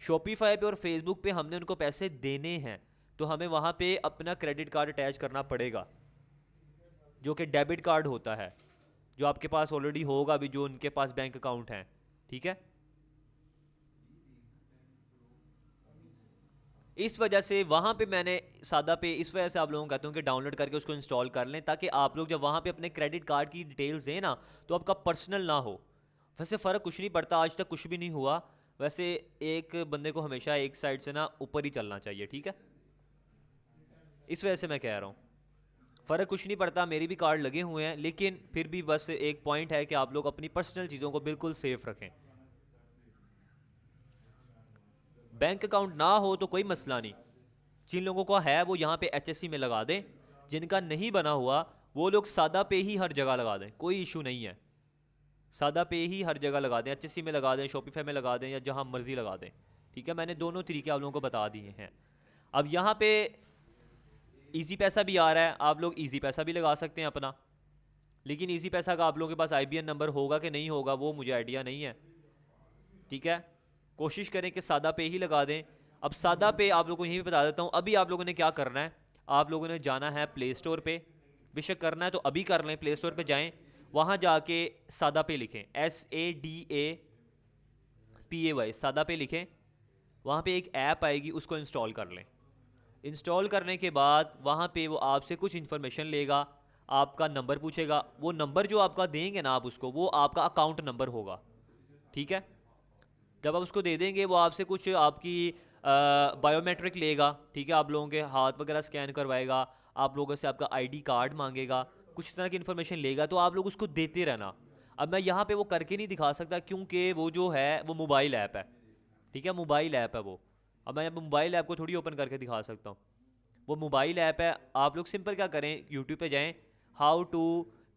शॉपिफाई पे और फेसबुक पे हमने उनको पैसे देने हैं, तो हमें वहाँ पे अपना क्रेडिट कार्ड अटैच करना पड़ेगा, जो कि डेबिट कार्ड होता है, जो आपके पास ऑलरेडी होगा अभी, जो उनके पास बैंक अकाउंट है, ठीक है। इस वजह से वहाँ पे मैंने सादा पे, इस वजह से आप लोगों को कहता हूँ कि डाउनलोड करके उसको इंस्टॉल कर लें, ताकि आप लोग जब वहाँ पे अपने क्रेडिट कार्ड की डिटेल्स दें ना, तो आपका पर्सनल ना हो। वैसे फ़र्क कुछ नहीं पड़ता, आज तक कुछ भी नहीं हुआ। वैसे एक बंदे को हमेशा एक साइड से ना ऊपर ही चलना चाहिए, ठीक है। इस वजह से मैं कह रहा हूँ फ़र्क कुछ नहीं पड़ता, मेरी भी कार्ड लगे हुए हैं, लेकिन फिर भी बस एक पॉइंट है कि आप लोग अपनी पर्सनल चीज़ों को बिल्कुल सेफ रखें। बैंक अकाउंट ना हो तो कोई मसला नहीं, जिन लोगों को है वो यहाँ पे HSC में लगा दें, जिनका नहीं बना हुआ वो लोग सादा पे ही हर जगह लगा दें, कोई इशू नहीं है। सादा पे ही हर जगह लगा दें, HSC में लगा दें, शॉपिफाई में लगा दें, या जहाँ मर्जी लगा दें, ठीक है। मैंने दोनों तरीके आप लोगों को बता दिए हैं। अब यहाँ पे ईजी पैसा भी आ रहा है, आप लोग ईजी पैसा भी लगा सकते हैं अपना, लेकिन ईजी पैसा का आप लोगों के पास IBN नंबर होगा कि नहीं होगा वो मुझे आइडिया नहीं है, ठीक है। कोशिश करें कि सादा पे ही लगा दें। अब सादा पे आप लोगों को यही बता देता हूँ, अभी आप लोगों ने क्या करना है, आप लोगों ने जाना है प्ले स्टोर पे, बेशक करना है तो अभी कर लें, प्ले स्टोर पे जाएं, वहाँ जाके सादा पे लिखें, SADAPAY, सादा पे लिखें, वहाँ पे एक ऐप आएगी, उसको इंस्टॉल कर लें। इंस्टॉल करने के बाद वहाँ पे वो आपसे कुछ इन्फॉर्मेशन लेगा, आपका नंबर पूछेगा, वो नंबर जो आपका देंगे ना आप उसको, वो आपका अकाउंट नंबर होगा, ठीक है। जब आप उसको दे देंगे वो आपसे कुछ आपकी बायोमेट्रिक लेगा, ठीक है, आप लोगों के हाथ वगैरह स्कैन करवाएगा, आप लोगों से आपका ID कार्ड मांगेगा, कुछ तरह की इन्फॉर्मेशन लेगा, तो आप लोग उसको देते रहना। अब मैं यहाँ पे वो करके नहीं दिखा सकता, क्योंकि वो जो है वो मोबाइल ऐप है, ठीक है, मोबाइल ऐप है वो। अब मैं मोबाइल ऐप को थोड़ी ओपन करके दिखा सकता हूँ, वो मोबाइल ऐप है। आप लोग सिंपल क्या करें, यूट्यूब पे जाएं, how to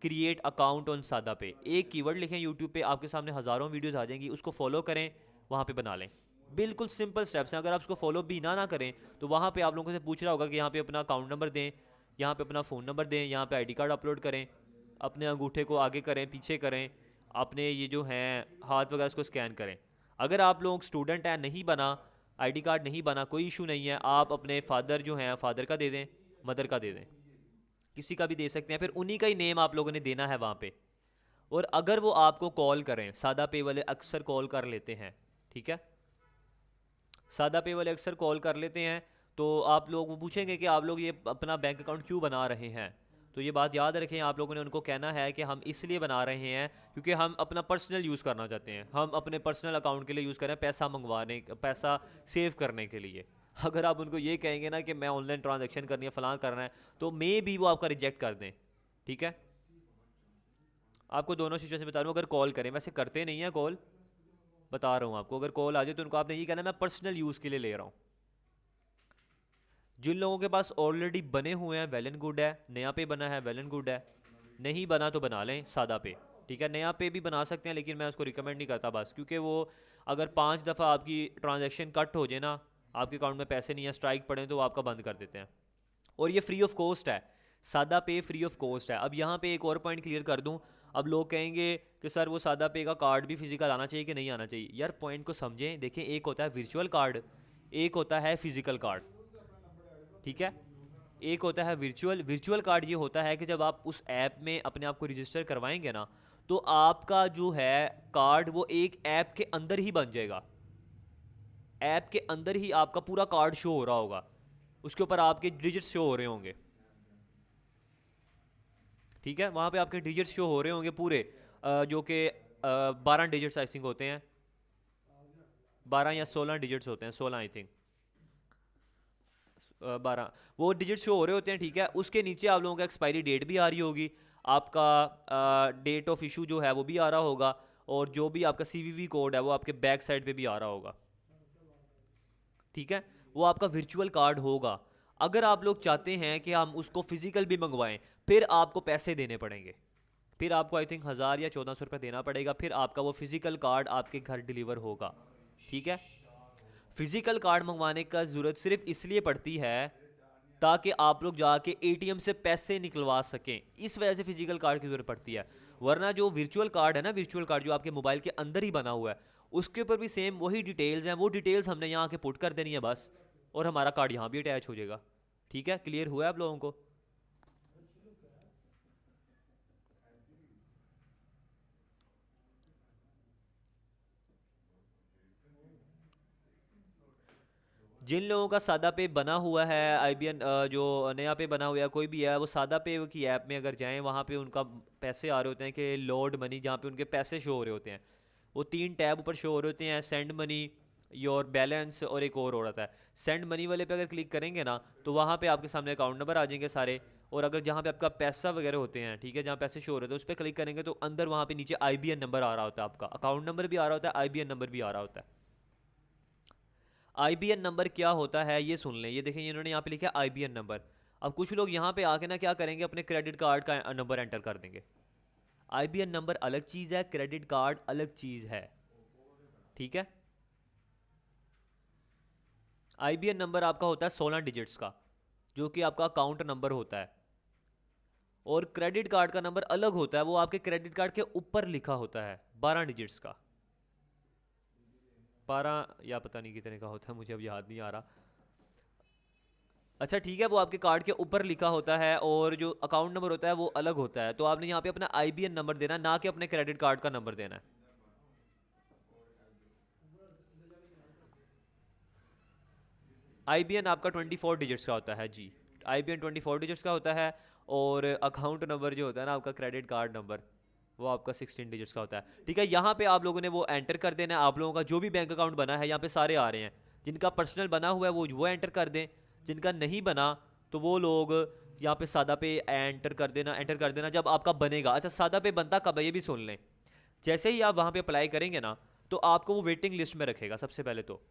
create account on सादा पे, एक कीवर्ड लिखें यूट्यूब पे, आपके सामने हज़ारों वीडियोस आ जाएंगी, उसको फॉलो करें, वहाँ पे बना लें। बिल्कुल सिंपल स्टेप्स हैं, अगर आप उसको फॉलो भी ना करें तो वहाँ पे आप लोगों से पूछ रहा होगा कि यहाँ पे अपना अकाउंट नंबर दें, यहाँ पे अपना फ़ोन नंबर दें, यहाँ पे ID कार्ड अपलोड करें, अपने अंगूठे को आगे करें पीछे करें, अपने ये जो हैं हाथ वगैरह उसको स्कैन करें। अगर आप लोग स्टूडेंट हैं, नहीं बना ID कार्ड, नहीं बना, कोई इशू नहीं है, आप अपने फादर जो हैं फादर का दे दें, मदर का दे दें, किसी का भी दे सकते हैं, फिर उन्हीं का ही नेम आप लोगों ने देना है वहाँ पे। और अगर वो आपको कॉल करें, सादा पे वाले अक्सर कॉल कर लेते हैं, ठीक है, सादा पे वाले अक्सर कॉल कर लेते हैं, तो आप लोग वो पूछेंगे कि आप लोग ये अपना बैंक अकाउंट क्यों बना रहे हैं, तो ये बात याद रखें, आप लोगों ने उनको कहना है कि हम इसलिए बना रहे हैं क्योंकि हम अपना पर्सनल यूज़ करना चाहते हैं, हम अपने पर्सनल अकाउंट के लिए यूज़ करें, पैसा मंगवाने, पैसा सेव करने के लिए। अगर आप उनको ये कहेंगे ना कि मैं ऑनलाइन ट्रांजैक्शन करनी है, फ़लाँ करना है, तो मे भी वो आपका रिजेक्ट कर दें। ठीक है, आपको दोनों सिचुएशन बता रहा हूँ। अगर कॉल करें, वैसे करते नहीं है कॉल, बता रहा हूँ आपको, अगर कॉल आ जाए तो उनको आपने ये कहना मैं पर्सनल यूज़ के लिए ले रहा हूँ। जिन लोगों के पास ऑलरेडी बने हुए हैं वेल एंड गुड है, नया पे बना है वेल एंड गुड है, नहीं बना तो बना लें सादा पे। ठीक है, नया पे भी बना सकते हैं, लेकिन मैं उसको रिकमेंड नहीं करता बस, क्योंकि वो अगर 5 दफ़ा आपकी ट्रांजैक्शन कट हो जाए ना, आपके अकाउंट में पैसे नहीं है, स्ट्राइक पड़े, तो वो आपका बंद कर देते हैं। और ये फ्री ऑफ कॉस्ट है, सादा पे फ्री ऑफ कॉस्ट है। अब यहाँ पे एक और पॉइंट क्लियर कर दूँ। अब लोग कहेंगे कि सर वो सादा पे का कार्ड भी फिजिकल आना चाहिए कि नहीं आना चाहिए। यार पॉइंट को समझें, देखें, एक होता है वर्चुअल कार्ड, एक होता है फिजिकल कार्ड। ठीक है, एक होता है वर्चुअल कार्ड। ये होता है कि जब आप उस ऐप में अपने आप को रजिस्टर करवाएंगे ना, तो आपका जो है कार्ड वो एक ऐप के अंदर ही बन जाएगा, ऐप के अंदर ही आपका पूरा कार्ड शो हो रहा होगा, उसके ऊपर आपके डिजिट्स शो हो रहे होंगे। ठीक है, वहाँ पे आपके डिजिट्स शो हो रहे होंगे पूरे, जो कि 12 डिजिट्स आई थिंक होते हैं, 12 या 16 डिजिट्स होते हैं, 16 आई थिंक, 12 वो डिजिट शो हो रहे होते हैं। ठीक है, उसके नीचे आप लोगों का एक्सपायरी डेट भी आ रही होगी, आपका डेट ऑफ इशू जो है वो भी आ रहा होगा, और जो भी आपका सीवीवी कोड है वो आपके बैक साइड पे भी आ रहा होगा। ठीक है, वो आपका वर्चुअल कार्ड होगा। अगर आप लोग चाहते हैं कि हम उसको फिजिकल भी मंगवाएं, फिर आपको पैसे देने पड़ेंगे, फिर आपको आई थिंक 1000 या 1400 रुपये देना पड़ेगा, फिर आपका वो फिजिकल कार्ड आपके घर डिलीवर होगा। ठीक है, फिजिकल कार्ड मंगवाने का ज़रूरत सिर्फ इसलिए पड़ती है ताकि आप लोग जाके एटीएम से पैसे निकलवा सकें, इस वजह से फिजिकल कार्ड की ज़रूरत पड़ती है। वरना जो वर्चुअल कार्ड है ना, वर्चुअल कार्ड जो आपके मोबाइल के अंदर ही बना हुआ है, उसके ऊपर भी सेम वही डिटेल्स हैं, वो डिटेल्स हमने यहाँ आके पुट कर देनी है बस, और हमारा कार्ड यहाँ भी अटैच हो जाएगा। ठीक है, क्लियर हुआ है आप लोगों को? जिन लोगों का सादा पे बना हुआ है, आईबीएन जो नया पे बना हुआ है, कोई भी है, वो सादा पे की ऐप में अगर जाएं, वहाँ पे उनका पैसे आ रहे होते हैं कि लोड मनी, जहाँ पे उनके पैसे शो हो रहे होते हैं, वो 3 टैब ऊपर शो हो रहे होते हैं, सेंड मनी, योर बैलेंस, और एक और होता है। सेंड मनी वाले पे अगर क्लिक करेंगे ना, तो वहाँ पे आपके सामने अकाउंट नंबर आ जाएंगे सारे, और अगर जहाँ पे आपका पैसा वगैरह होते हैं, ठीक है, जहाँ पैसे शो हो रहे होते हैं, उस पर क्लिक करेंगे तो अंदर वहाँ पे नीचे आईबीएन नंबर आ रहा होता है, आपका अकाउंट नंबर भी आ रहा होता है, आईबीएन नंबर भी आ रहा होता है। आईबीएन नंबर क्या होता है ये सुन लें, ये देखें, इन्होंने यहाँ पे लिखा है आईबीएन नंबर। अब कुछ लोग यहाँ पे आके ना क्या करेंगे, अपने क्रेडिट कार्ड का नंबर एंटर कर देंगे। आईबीएन नंबर अलग चीज़ है, क्रेडिट कार्ड अलग चीज़ है। ठीक है, आईबीएन नंबर आपका होता है 16 डिजिट्स का, जो कि आपका अकाउंट नंबर होता है, और क्रेडिट कार्ड का नंबर अलग होता है, वो आपके क्रेडिट कार्ड के ऊपर लिखा होता है, 12 डिजिट्स का, 12 या पता नहीं कितने का होता है, मुझे अब याद नहीं आ रहा। अच्छा ठीक है, वो आपके कार्ड के ऊपर लिखा होता है, और जो अकाउंट नंबर होता है वो अलग होता है। तो आपने यहाँ पे अपना आईबीएन नंबर देना है, ना कि अपने क्रेडिट कार्ड का नंबर देना है। आईबीएन आपका 24 डिजिट्स का होता है जी, आईबीएन 24 डिजिट्स का होता है, और अकाउंट नंबर जो होता है ना आपका, क्रेडिट कार्ड नंबर, वो आपका 16 डिजिट्स का होता है। ठीक है, यहाँ पे आप लोगों ने वो एंटर कर देना है, आप लोगों का जो भी बैंक अकाउंट बना है, यहाँ पे सारे आ रहे हैं, जिनका पर्सनल बना हुआ है वो एंटर कर दें, जिनका नहीं बना तो वो लोग यहाँ पे सादा पे एंटर कर देना जब आपका बनेगा। अच्छा, सादा पे बनता कब है ये भी सुन लें। जैसे ही आप वहाँ पे अप्लाई करेंगे ना, तो आपको वो वेटिंग लिस्ट में रखेगा सबसे पहले तो।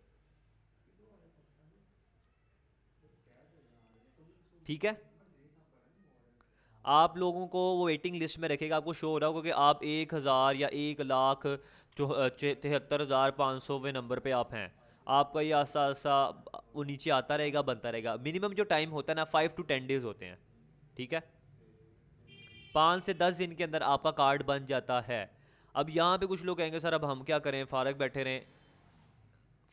ठीक है, आप लोगों को वो वेटिंग लिस्ट में रखेगा, आपको शो हो रहा होगा कि आप 1000 या 1 लाख 73,500वें नंबर पे आप हैं। आपका ये आसा आसा वो नीचे आता रहेगा, बनता रहेगा। मिनिमम जो टाइम होता है ना, 5 to 10 days होते हैं। ठीक है, 5 से 10 दिन के अंदर आपका कार्ड बन जाता है। अब यहाँ पे कुछ लोग कहेंगे सर अब हम क्या करें, फारग बैठे रहें।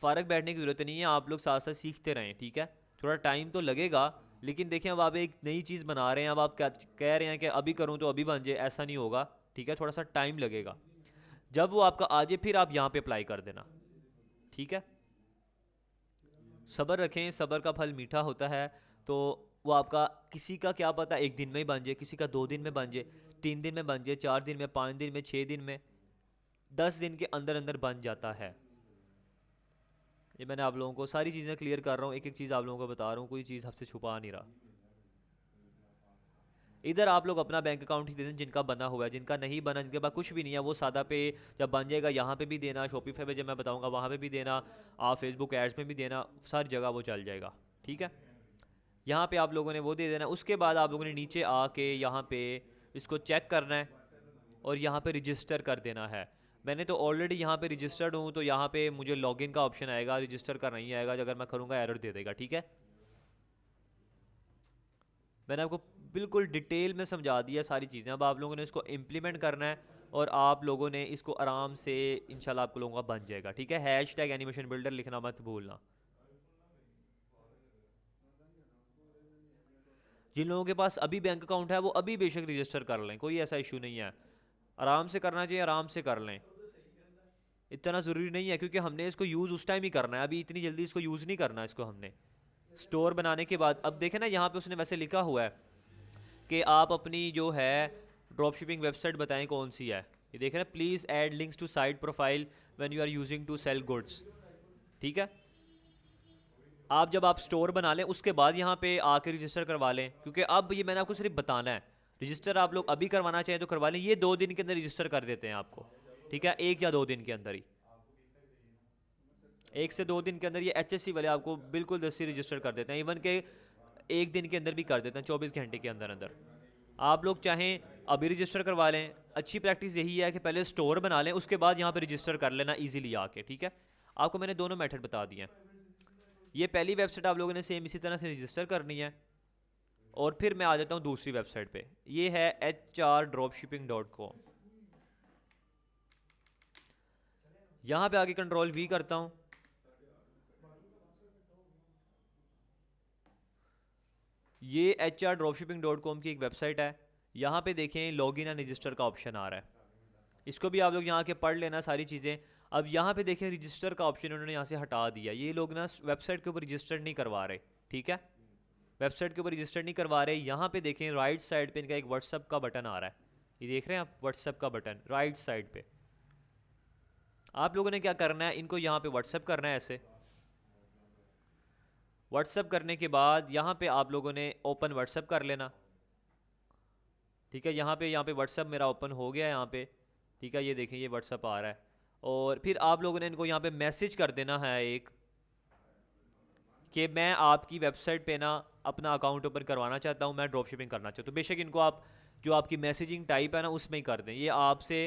फारग बैठने की ज़रूरत नहीं है, आप लोग साथ साथ सीखते रहें। ठीक है, थोड़ा टाइम तो लगेगा, लेकिन देखें अब आप एक नई चीज़ बना रहे हैं, अब आप क्या कह रहे हैं कि अभी करूँ तो अभी बन जाए, ऐसा नहीं होगा। ठीक है, थोड़ा सा टाइम लगेगा, जब वो आपका आ जाए फिर आप यहाँ पे अप्लाई कर देना। ठीक है, सब्र रखें, सब्र का फल मीठा होता है। तो वो आपका किसी का क्या पता एक दिन में ही बन जाए, किसी का 2 दिन में बन जाए, 3 दिन में बन जाए, 4 दिन में, 5 दिन में, 6 दिन में, 10 दिन के अंदर अंदर बन जाता है। ये मैंने आप लोगों को सारी चीज़ें क्लियर कर रहा हूँ, एक एक चीज़ आप लोगों को बता रहा हूँ, कोई चीज़ आपसे छुपा नहीं रहा। इधर आप लोग अपना बैंक अकाउंट ही दे दें जिनका बना हुआ है, जिनका नहीं बना, जिनके पास कुछ भी नहीं है, वो सादा पे जब बन जाएगा यहाँ पे भी देना, शॉपिफाई पे जब मैं बताऊँगा वहाँ पे भी देना, आप फेसबुक एड्स में भी देना, सारी जगह वो चल जाएगा। ठीक है, यहाँ पे आप लोगों ने वो दे देना। उसके बाद आप लोगों ने नीचे आके यहाँ पे इसको चेक करना है और यहाँ पे रजिस्टर कर देना है। मैंने तो ऑलरेडी यहाँ पे रजिस्टर्ड हूँ, तो यहाँ पे मुझे लॉगिन का ऑप्शन आएगा, रजिस्टर का नहीं आएगा, अगर मैं करूँगा एरर दे देगा। ठीक है, मैंने आपको बिल्कुल डिटेल में समझा दिया सारी चीज़ें। अब आप लोगों ने इसको इम्प्लीमेंट करना है और आप लोगों ने इसको आराम से इंशाल्लाह आप लोगों का बन जाएगा। ठीक है, हैश टैग एनिमेशन बिल्डर लिखना मत भूलना। जिन लोगों के पास अभी बैंक अकाउंट है वो अभी बेशक रजिस्टर कर लें, कोई ऐसा इशू नहीं है। आराम से करना चाहिए, आराम से कर लें, इतना ज़रूरी नहीं है, क्योंकि हमने इसको यूज़ उस टाइम ही करना है, अभी इतनी जल्दी इसको यूज़ नहीं करना। इसको हमने स्टोर बनाने के बाद, अब देखें ना यहाँ पे उसने वैसे लिखा हुआ है कि आप अपनी जो है ड्रॉप शिपिंग वेबसाइट बताएं कौन सी है। ये देखें ना, please add links to site profile when you are using to sell goods. ठीक है, आप जब आप स्टोर बना लें उसके बाद यहाँ पे आके रजिस्टर करवा लें, क्योंकि अब ये मैंने आपको सिर्फ बताना है। रजिस्टर आप लोग अभी करवाना चाहें तो करवा लें, ये 2 दिन के अंदर रजिस्टर कर देते हैं आपको। ठीक है, 1 या 2 दिन के अंदर ही, 1 से 2 दिन के अंदर ये HSC वाले आपको बिल्कुल दस्ती रजिस्टर कर देते हैं। इवन के 1 दिन के अंदर भी कर देते हैं, 24 घंटे के अंदर अंदर। आप लोग चाहें अभी रजिस्टर करवा लें, अच्छी प्रैक्टिस यही है कि पहले स्टोर बना लें उसके बाद यहाँ पे रजिस्टर कर लेना इजीली आके। ठीक है, आपको मैंने दोनों मेथड बता दिए हैं। ये पहली वेबसाइट आप लोगों ने सेम इसी तरह से रजिस्टर करनी है, और फिर मैं आ जाता हूँ दूसरी वेबसाइट पे। ये है HRDropshipping.com। यहाँ पे आके Ctrl+V करता हूँ। ये HRDropshipping.com की एक वेबसाइट है। यहाँ पे देखें लॉगिन एंड रजिस्टर का ऑप्शन आ रहा है, इसको भी आप लोग यहाँ के पढ़ लेना सारी चीज़ें। अब यहाँ पे देखें रजिस्टर का ऑप्शन उन्होंने यहाँ से हटा दिया, ये लोग ना वेबसाइट के ऊपर रजिस्टर नहीं करवा रहे। ठीक है, वेबसाइट के ऊपर रजिस्टर नहीं करवा रहे। यहाँ पे देखें राइट साइड पे इनका एक व्हाट्सअप का बटन आ रहा है, ये देख रहे हैं आप, व्हाट्सअप का बटन राइट साइड पे। आप लोगों ने क्या करना है, इनको यहाँ पे व्हाट्सअप करना है ऐसे। व्हाट्सअप करने के बाद यहाँ पे आप लोगों ने ओपन व्हाट्सअप कर लेना। ठीक है, यहाँ पे व्हाट्सअप मेरा ओपन हो गया है यहाँ पे। ठीक है, ये देखें ये व्हाट्सअप आ रहा है, और फिर आप लोगों ने इनको यहाँ पे मैसेज कर देना है एक, कि मैं आपकी वेबसाइट पे ना अपना अकाउंट ओपन करवाना चाहता हूँ, मैं ड्रॉप शिपिंग करना चाहता हूँ। तो बेशक इनको आप जो आपकी मैसेजिंग टाइप है ना उसमें ही कर दें। ये आपसे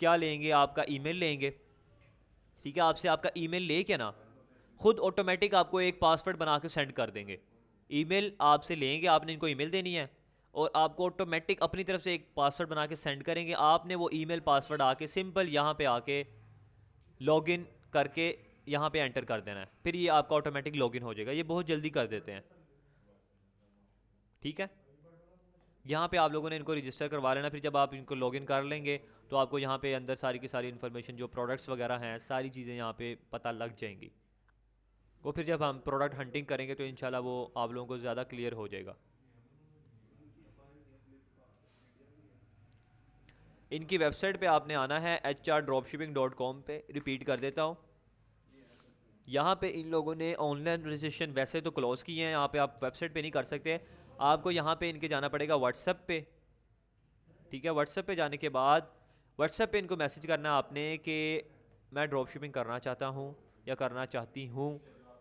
क्या लेंगे, आपका ईमेल लेंगे। ठीक है, आपसे आपका ईमेल लेके ना खुद ऑटोमेटिक आपको एक पासवर्ड बना के सेंड कर देंगे। ईमेल आपसे लेंगे, आपने इनको ईमेल देनी है, और आपको ऑटोमेटिक अपनी तरफ से एक पासवर्ड बना के सेंड करेंगे। आपने वो ईमेल पासवर्ड आके सिंपल यहाँ पे आके लॉगिन करके यहाँ पे एंटर कर देना है, फिर ये आपका ऑटोमेटिक लॉगिन हो जाएगा। ये बहुत जल्दी कर देते हैं। ठीक है, यहाँ पे आप लोगों ने इनको रजिस्टर करवा लेना, फिर जब आप इनको लॉगिन कर लेंगे तो आपको यहाँ पे अंदर सारी की सारी इन्फॉर्मेशन जो प्रोडक्ट्स वगैरह हैं सारी चीज़ें यहाँ पे पता लग जाएंगी। वो फिर जब हम प्रोडक्ट हंटिंग करेंगे तो इंशाल्लाह वो आप लोगों को ज़्यादा क्लियर हो जाएगा। इनकी वेबसाइट पे आपने आना है HRDropshipping.com पे। रिपीट कर देता हूँ, यहाँ पे इन लोगों ने ऑनलाइन रजिस्ट्रेशन वैसे तो क्लोज़ किए हैं, यहाँ पे आप वेबसाइट पे नहीं कर सकते। आपको यहाँ पे इनके जाना पड़ेगा व्हाट्सएप पे। ठीक है, व्हाट्सएप पे जाने के बाद व्हाट्सएप पे इनको मैसेज करना है आपने कि मैं ड्रॉप शिपिंग करना चाहता हूँ या करना चाहती हूँ।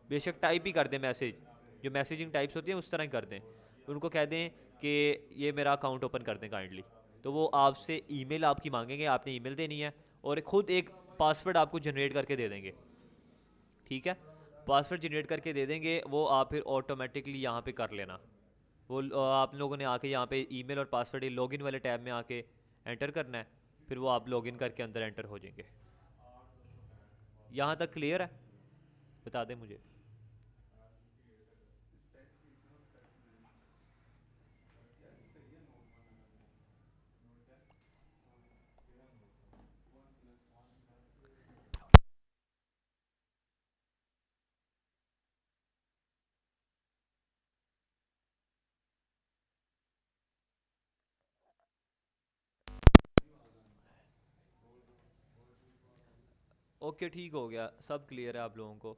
बेशक टाइप ही कर दें मैसेज, जो मैसेजिंग टाइप्स होती हैं उस तरह ही कर दें। उनको कह दें कि ये मेरा अकाउंट ओपन कर दें काइंडली, तो वो आपसे ईमेल आपकी मांगेंगे, आपने ईमेल देनी है, और खुद एक पासवर्ड आपको जनरेट करके दे देंगे। ठीक है, पासवर्ड जनरेट करके दे देंगे, वो आप फिर ऑटोमेटिकली यहाँ पे कर लेना। वो आप लोगों ने आके यहाँ पे ईमेल और पासवर्ड लॉगिन वाले टैब में आके एंटर करना है, फिर वो आप लॉगिन करके अंदर एंटर हो जाएंगे। यहाँ तक क्लियर है, बता दें मुझे। ओके ठीक हो गया, सब क्लियर है आप लोगों को?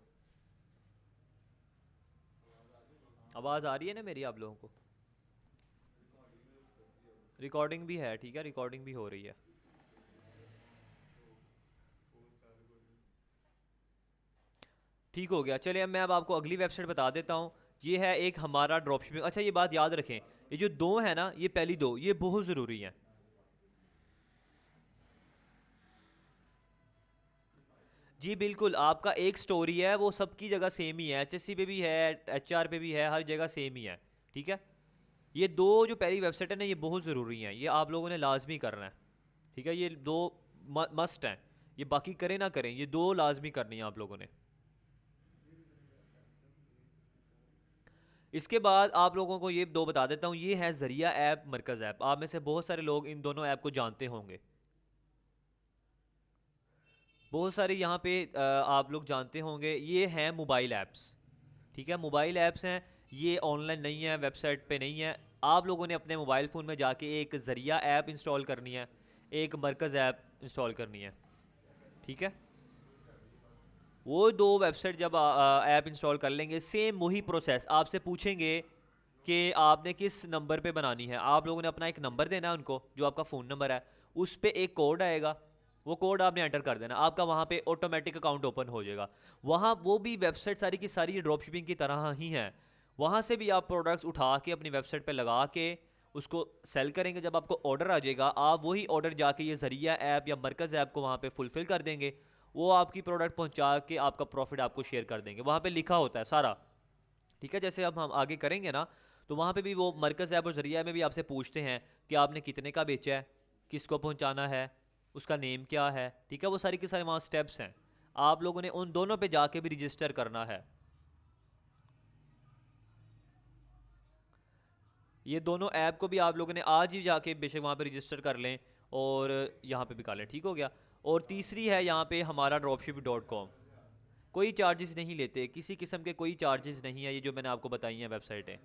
आवाज़ आ रही है ना मेरी आप लोगों को? रिकॉर्डिंग भी है, ठीक है, रिकॉर्डिंग भी हो रही है। ठीक हो गया, चलिए अब मैं अब आपको अगली वेबसाइट बता देता हूँ। ये है एक हमारा ड्रॉपशिपिंग। अच्छा ये बात याद रखें, ये जो दो है ना, ये पहली दो ये बहुत ज़रूरी हैं। जी बिल्कुल, आपका एक स्टोरी है वो सबकी जगह सेम ही है, एचएससी पे भी है, एचआर पे भी है, हर जगह सेम ही है। ठीक है, ये दो जो पहली वेबसाइट है ना, ये बहुत ज़रूरी हैं, ये आप लोगों ने लाजमी करना है। ठीक है, ये दो मस्ट हैं, ये बाकी करें ना करें, ये दो लाजमी करनी है आप लोगों ने। इसके बाद आप लोगों को ये दो बता देता हूँ, ये है जरिया ऐप, मरकज़ ऐप। आप में से बहुत सारे लोग इन दोनों ऐप को जानते होंगे, बहुत सारे यहाँ पे आप लोग जानते होंगे। ये हैं मोबाइल ऐप्स, ठीक है, मोबाइल ऐप्स हैं, ये ऑनलाइन नहीं है, वेबसाइट पे नहीं है। आप लोगों ने अपने मोबाइल फ़ोन में जाके एक जरिया ऐप इंस्टॉल करनी है, एक मरकज़ ऐप इंस्टॉल करनी है। ठीक है, वो दो वेबसाइट जब ऐप इंस्टॉल कर लेंगे, सेम वही प्रोसेस आपसे पूछेंगे कि आपने किस नंबर पे बनानी है। आप लोगों ने अपना एक नंबर देना है उनको, जो आपका फ़ोन नंबर है, उस पर एक कोड आएगा, वो कोड आपने एंटर कर देना, आपका वहाँ पे ऑटोमेटिक अकाउंट ओपन हो जाएगा। वहाँ वो भी वेबसाइट सारी की सारी ड्रॉप शिपिंग की तरह ही है, वहाँ से भी आप प्रोडक्ट्स उठा के अपनी वेबसाइट पे लगा के उसको सेल करेंगे। जब आपको ऑर्डर आ जाएगा, आप वही ऑर्डर जाके ये जरिया ऐप या मरकज़ ऐप को वहाँ पे फुलफ़िल कर देंगे, वो आपकी प्रोडक्ट पहुँचा के आपका प्रॉफिट आपको शेयर कर देंगे, वहाँ पे लिखा होता है सारा। ठीक है, जैसे अब हम आगे करेंगे ना, तो वहाँ पे भी वो मरकज़ ऐप और जरिया में भी आपसे पूछते हैं कि आपने कितने का बेचा है, किसको पहुँचाना है, उसका नेम क्या है। ठीक है, वो सारी के सारे वहाँ स्टेप्स हैं, आप लोगों ने उन दोनों पे जाके भी रजिस्टर करना है। ये दोनों ऐप को भी आप लोगों ने आज ही जाके बेशक वहाँ पे रजिस्टर कर लें और यहाँ पे भी कर लें। ठीक हो गया। और तीसरी है यहाँ पे हमारा dropship.com, कोई चार्जेस नहीं लेते, किसी किस्म के कोई चार्जेस नहीं है। ये जो मैंने आपको बताई हैं वेबसाइटें,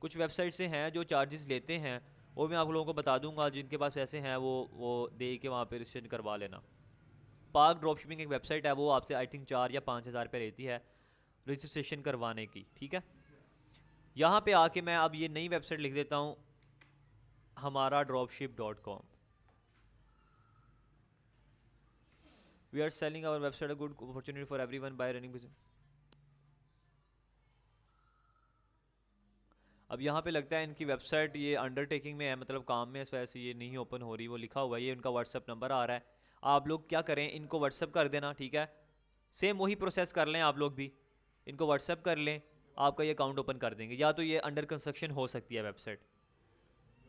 कुछ वेबसाइट से हैं जो चार्जेस लेते हैं, वो मैं आप लोगों को बता दूंगा। जिनके पास पैसे हैं वो दे के वहाँ पे रजिस्ट्रेशन करवा लेना। पार्क ड्रॉप शिपिंग एक वेबसाइट है, वो आपसे आई थिंक 4 या 5 हज़ार रुपये लेती है रजिस्ट्रेशन करवाने की। ठीक है, यहाँ पे आके मैं अब ये नई वेबसाइट लिख देता हूँ, हमारा dropship.com। We are selling our website a good opportunity for everyone by running business. अब यहाँ पे लगता है इनकी वेबसाइट ये अंडरटेकिंग में है, मतलब काम में, इस वजह से ये नहीं ओपन हो रही। वो लिखा हुआ है, ये उनका व्हाट्सअप नंबर आ रहा है। आप लोग क्या करें, इनको व्हाट्सअप कर देना। ठीक है, सेम वही प्रोसेस कर लें आप लोग भी, इनको व्हाट्सअप कर लें, आपका ये अकाउंट ओपन कर देंगे। या तो ये अंडर कंस्ट्रक्शन हो सकती है वेबसाइट।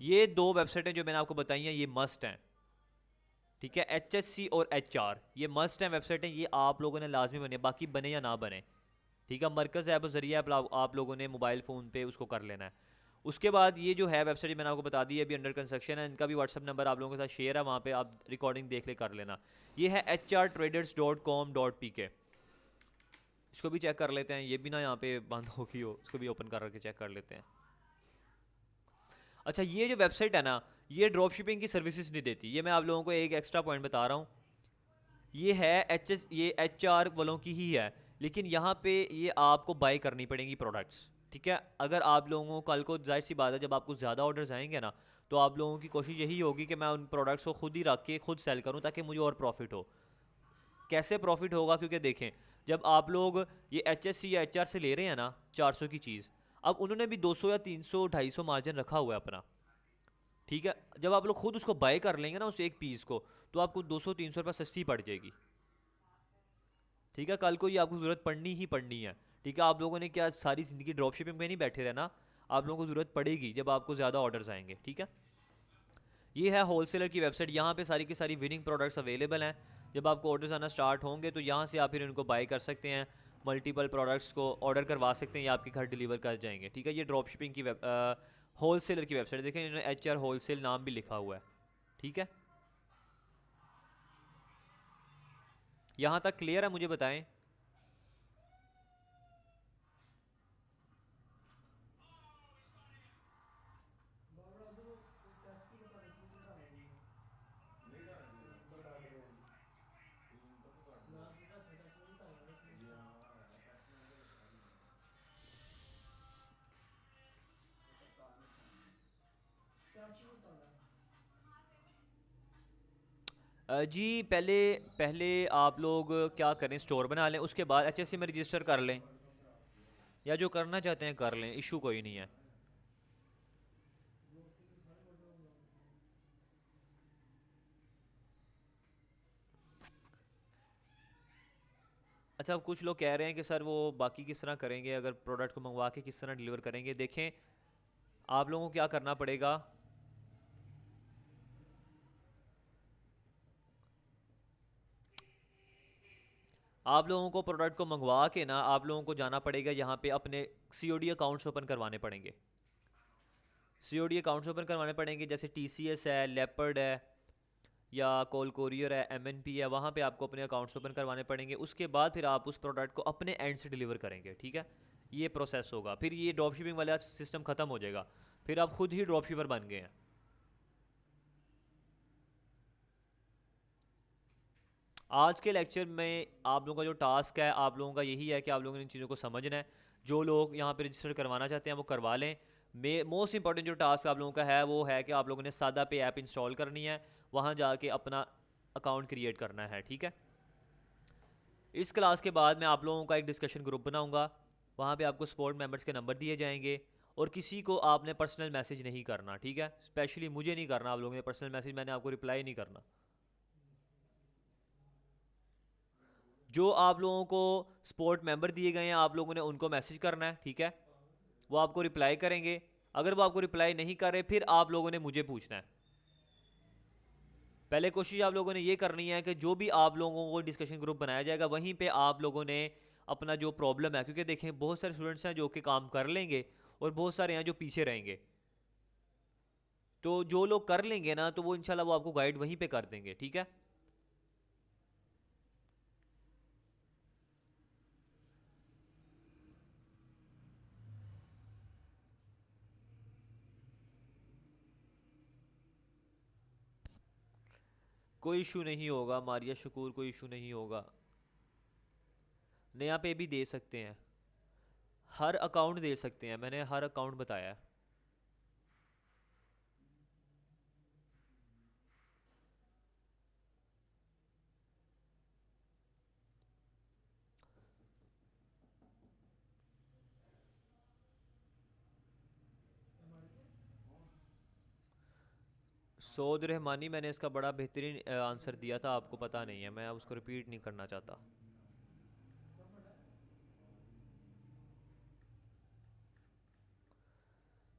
ये दो वेबसाइटें जो मैंने आपको बताई हैं, ये मस्ट हैं। ठीक है, HSC और HR ये मस्ट हैं वेबसाइटें, ये आप लोगों ने लाजमी बने, बाकी बने या ना बने। ठीक है, मरकज़ ऐप जरिए आप लोगों ने मोबाइल फ़ोन पे उसको कर लेना है। उसके बाद ये जो है वेबसाइट मैंने आपको बता दी है, अभी अंडर कंस्ट्रक्शन है। इनका भी व्हाट्सअप नंबर आप लोगों के साथ शेयर है, वहाँ पे आप रिकॉर्डिंग देख ले कर लेना। ये है hrtraders.com.pk, इसको भी चेक कर लेते हैं, ये भी ना यहाँ पे बंद होगी हो, इसको भी ओपन कर के चेक कर लेते हैं। अच्छा, ये जो वेबसाइट है ना, ये ड्रॉप शिपिंग की सर्विसेज नहीं देती, ये मैं आप लोगों को एक एक्स्ट्रा पॉइंट बता रहा हूँ। ये HR वालों की ही है, लेकिन यहाँ पे ये आपको बाय करनी पड़ेंगी प्रोडक्ट्स। ठीक है, अगर आप लोगों को कल को, जाहिर सी बात है, जब आपको ज़्यादा ऑर्डर्स आएंगे ना, तो आप लोगों की कोशिश यही होगी कि मैं उन प्रोडक्ट्स को खुद ही रख के खुद सेल करूँ, ताकि मुझे और प्रॉफिट हो। कैसे प्रॉफिट होगा, क्योंकि देखें, जब आप लोग ये HSC या HR से ले रहे हैं ना 400 की चीज़, अब उन्होंने भी 200 या 300 250 मार्जिन रखा हुआ है अपना। ठीक है, जब आप लोग खुद उसको बाय कर लेंगे ना उस एक पीस को, तो आपको 200-300 रुपये सस्ती पड़ जाएगी। ठीक है, कल को ये आपको ज़रूरत पड़नी ही पड़नी है। ठीक है, आप लोगों ने क्या सारी ज़िंदगी ड्रॉप शिपिंग में नहीं बैठे रहना, आप लोगों को ज़रूरत पड़ेगी जब आपको ज़्यादा ऑर्डर्स आएंगे। ठीक है, ये है होलसेलर की वेबसाइट, यहाँ पे सारी की सारी विनिंग प्रोडक्ट्स अवेलेबल हैं। जब आपको ऑर्डर्स आना स्टार्ट होंगे तो यहाँ से आप फिर इनको बाय कर सकते हैं, मल्टीपल प्रोडक्ट्स को ऑर्डर करवा सकते हैं या आपके घर डिलीवर कर जाएंगे। ठीक है, ये ड्रॉप शिपिंग की होलसेलर की वेबसाइट देखें, इन्होंने HR होलसेल नाम भी लिखा हुआ है। ठीक है, यहाँ तक क्लियर है, मुझे बताएं। जी पहले पहले आप लोग क्या करें, स्टोर बना लें, उसके बाद HSC में रजिस्टर कर लें, या जो करना चाहते हैं कर लें, इशू कोई नहीं है। अच्छा, अब कुछ लोग कह रहे हैं कि सर वो बाकी किस तरह करेंगे, अगर प्रोडक्ट को मंगवा के किस तरह डिलीवर करेंगे। देखें, आप लोगों को क्या करना पड़ेगा, आप लोगों को प्रोडक्ट को मंगवा के ना आप लोगों को जाना पड़ेगा यहाँ पे, अपने COD अकाउंट्स ओपन करवाने पड़ेंगे। COD अकाउंट्स ओपन करवाने पड़ेंगे, जैसे TCS है, लेपर्ड है, या कॉल कोरियर है, MNP है, वहाँ पे आपको अपने अकाउंट्स ओपन करवाने पड़ेंगे। उसके बाद फिर आप उस प्रोडक्ट को अपने एंड से डिलीवर करेंगे, ठीक है। ये प्रोसेस होगा, फिर ये ड्रॉप शिपिंग वाला सिस्टम ख़त्म हो जाएगा, फिर आप खुद ही ड्रॉप शिपर बन गए हैं। आज के लेक्चर में आप लोगों का जो टास्क है, आप लोगों का यही है कि आप लोगों ने इन चीज़ों को समझना है। जो लोग यहाँ पे रजिस्टर करवाना चाहते हैं वो करवा लें। मोस्ट इंपॉर्टेंट जो टास्क आप लोगों का है वो है कि आप लोगों ने सादा पे ऐप इंस्टॉल करनी है, वहाँ जाके अपना अकाउंट क्रिएट करना है, ठीक है। इस क्लास के बाद मैं आप लोगों का एक डिस्कशन ग्रुप बनाऊंगा, वहाँ पे आपको सपोर्ट मेंबर्स के नंबर दिए जाएंगे, और किसी को आपने पर्सनल मैसेज नहीं करना, ठीक है। स्पेशली मुझे नहीं करना, आप लोगों ने पर्सनल मैसेज, मैंने आपको रिप्लाई नहीं करना। जो आप लोगों को सपोर्ट मेंबर दिए गए हैं आप लोगों ने उनको मैसेज करना है, ठीक है। वो आपको रिप्लाई करेंगे। अगर वो आपको रिप्लाई नहीं कर रहे, फिर आप लोगों ने मुझे पूछना है। पहले कोशिश आप लोगों ने ये करनी है कि जो भी आप लोगों को डिस्कशन ग्रुप बनाया जाएगा वहीं पे आप लोगों ने अपना जो प्रॉब्लम है, क्योंकि देखें बहुत सारे स्टूडेंट्स हैं जो कि काम कर लेंगे और बहुत सारे हैं जो पीछे रहेंगे, तो जो लोग कर लेंगे ना तो वो इंशाल्लाह वो आपको गाइड वहीं पे कर देंगे, ठीक है। कोई इशू नहीं होगा मारिया शकूर, कोई इशू नहीं होगा। नया पे भी दे सकते हैं, हर अकाउंट दे सकते हैं, मैंने हर अकाउंट बताया है। सौद रहमानी, मैंने इसका बड़ा बेहतरीन आंसर दिया था, आपको पता नहीं है, मैं अब उसको रिपीट नहीं करना चाहता।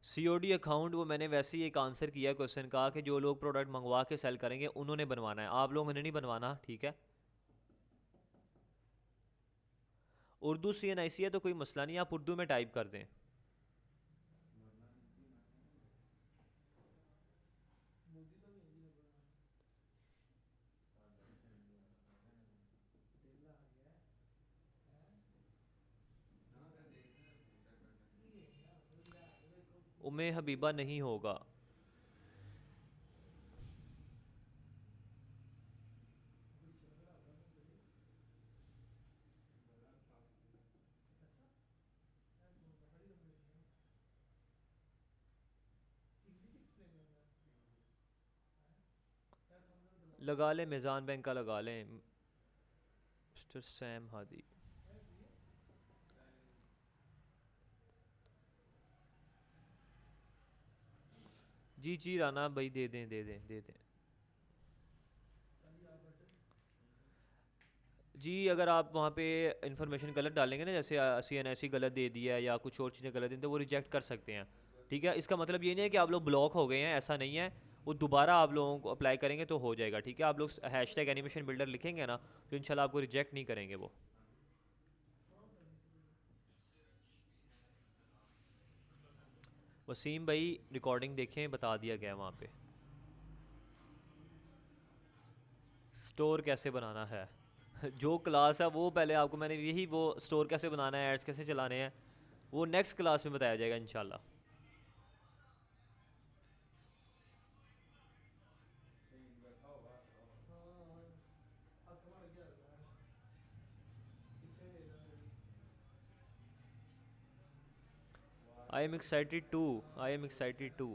COD अकाउंट वो मैंने वैसे ही एक आंसर किया क्वेश्चन का कि जो लोग प्रोडक्ट मंगवा के सेल करेंगे उन्होंने बनवाना है, आप लोगों ने नहीं बनवाना, ठीक है। उर्दू CNIC है तो कोई मसला नहीं, आप उर्दू में टाइप कर दें। उम्मे हबीबा नहीं होगा। लगा लें, मेज़ान बैंक का लगा लें, मिस्टर सैम हादी। जी जी राना भाई, दे दें दे दें दे दें। जी अगर आप वहाँ पे इंफॉर्मेशन गलत डालेंगे ना, जैसे CNIC गलत दे दिया है या कुछ और चीज़ें गलत दी तो वो रिजेक्ट कर सकते हैं, ठीक है। इसका मतलब ये नहीं है कि आप लोग ब्लॉक हो गए हैं, ऐसा नहीं है। वो दोबारा आप लोगों को अप्लाई करेंगे तो हो जाएगा, ठीक है। आप लोग हैशटैग एनिमेशन बिल्डर लिखेंगे ना तो इंशाल्लाह आपको रिजेक्ट नहीं करेंगे वो। वसीम भाई रिकॉर्डिंग देखें, बता दिया गया वहाँ पे स्टोर कैसे बनाना है। जो क्लास है वो पहले आपको मैंने यही, वो स्टोर कैसे बनाना है, एड्स कैसे चलाने हैं, वो नेक्स्ट क्लास में बताया जाएगा इंशाल्लाह। I am excited to, I am excited to.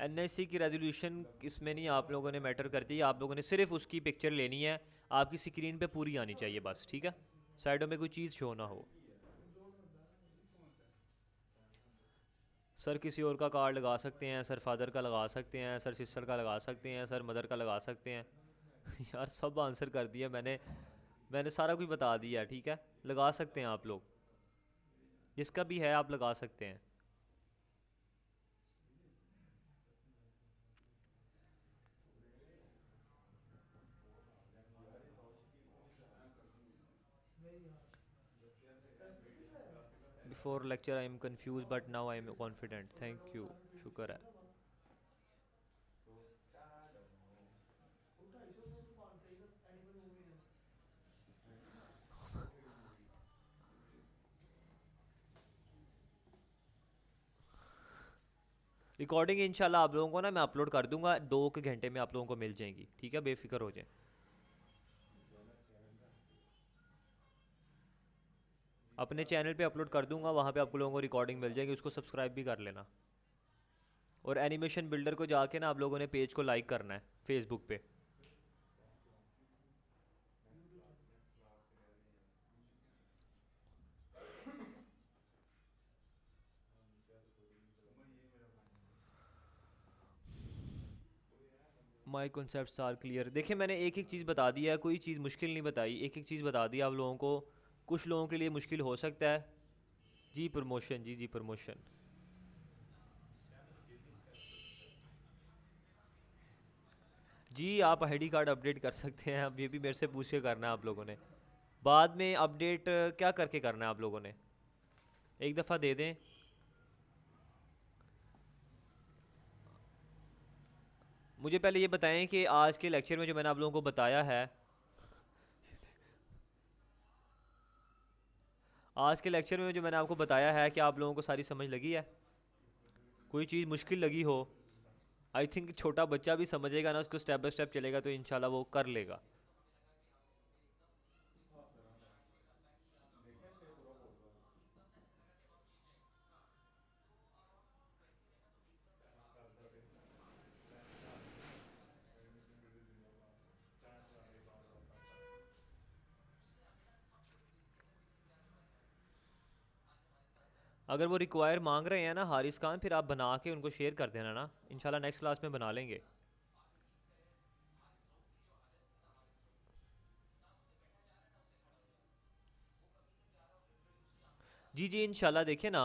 NSC की रेजोल्यूशन इसमें नहीं आप लोगों ने मैटर करती है, आप लोगों ने सिर्फ उसकी पिक्चर लेनी है, आपकी स्क्रीन पे पूरी आनी चाहिए बस, ठीक है, साइडों में कोई चीज़ शो ना हो। सर किसी और का कार्ड लगा सकते हैं, सर फादर का लगा सकते हैं, सर सिस्टर का लगा सकते हैं, सर मदर का लगा सकते हैं। यार सब आंसर कर दिया मैंने, मैंने सारा कुछ बता दिया है, ठीक है, लगा सकते हैं आप लोग, जिसका भी है आप लगा सकते हैं। Before lecture I am confuse but now I am confident, thank you, शुक्र है। रिकॉर्डिंग इंशाल्लाह आप लोगों को ना मैं अपलोड कर दूंगा, 2 घंटे में आप लोगों को मिल जाएंगी, ठीक है, बेफिक्र हो जाए। अपने चैनल पे अपलोड कर दूंगा, वहाँ पे आप लोगों को रिकॉर्डिंग मिल जाएगी, उसको सब्सक्राइब भी कर लेना। और एनिमेशन बिल्डर को जाके ना आप लोगों ने पेज को लाइक करना है फेसबुक पे। माई कॉन्सेप्ट्स आर क्लियर, देखिए मैंने एक एक चीज़ बता दी है, कोई चीज़ मुश्किल नहीं बताई, एक एक चीज़ बता दी आप लोगों को। कुछ लोगों के लिए मुश्किल हो सकता है। जी प्रमोशन, जी जी प्रमोशन। जी आप आईडी कार्ड अपडेट कर सकते हैं, अब ये भी मेरे से पूछ के करना है आप लोगों ने। बाद में अपडेट क्या करके करना है आप लोगों ने, एक दफ़ा दे दें। मुझे पहले ये बताएं कि आज के लेक्चर में जो मैंने आप लोगों को बताया है, आज के लेक्चर में जो मैंने आपको बताया है, कि आप लोगों को सारी समझ लगी है? कोई चीज़ मुश्किल लगी हो, आई थिंक छोटा बच्चा भी समझेगा ना, उसको स्टेप बाय स्टेप चलेगा तो इंशाल्लाह वो कर लेगा। अगर वो रिक्वायर मांग रहे हैं ना हारिस खान, फिर आप बना के उनको शेयर कर देना ना, इंशाल्लाह नेक्स्ट क्लास में बना लेंगे। जी जी इंशाल्लाह, देखिए ना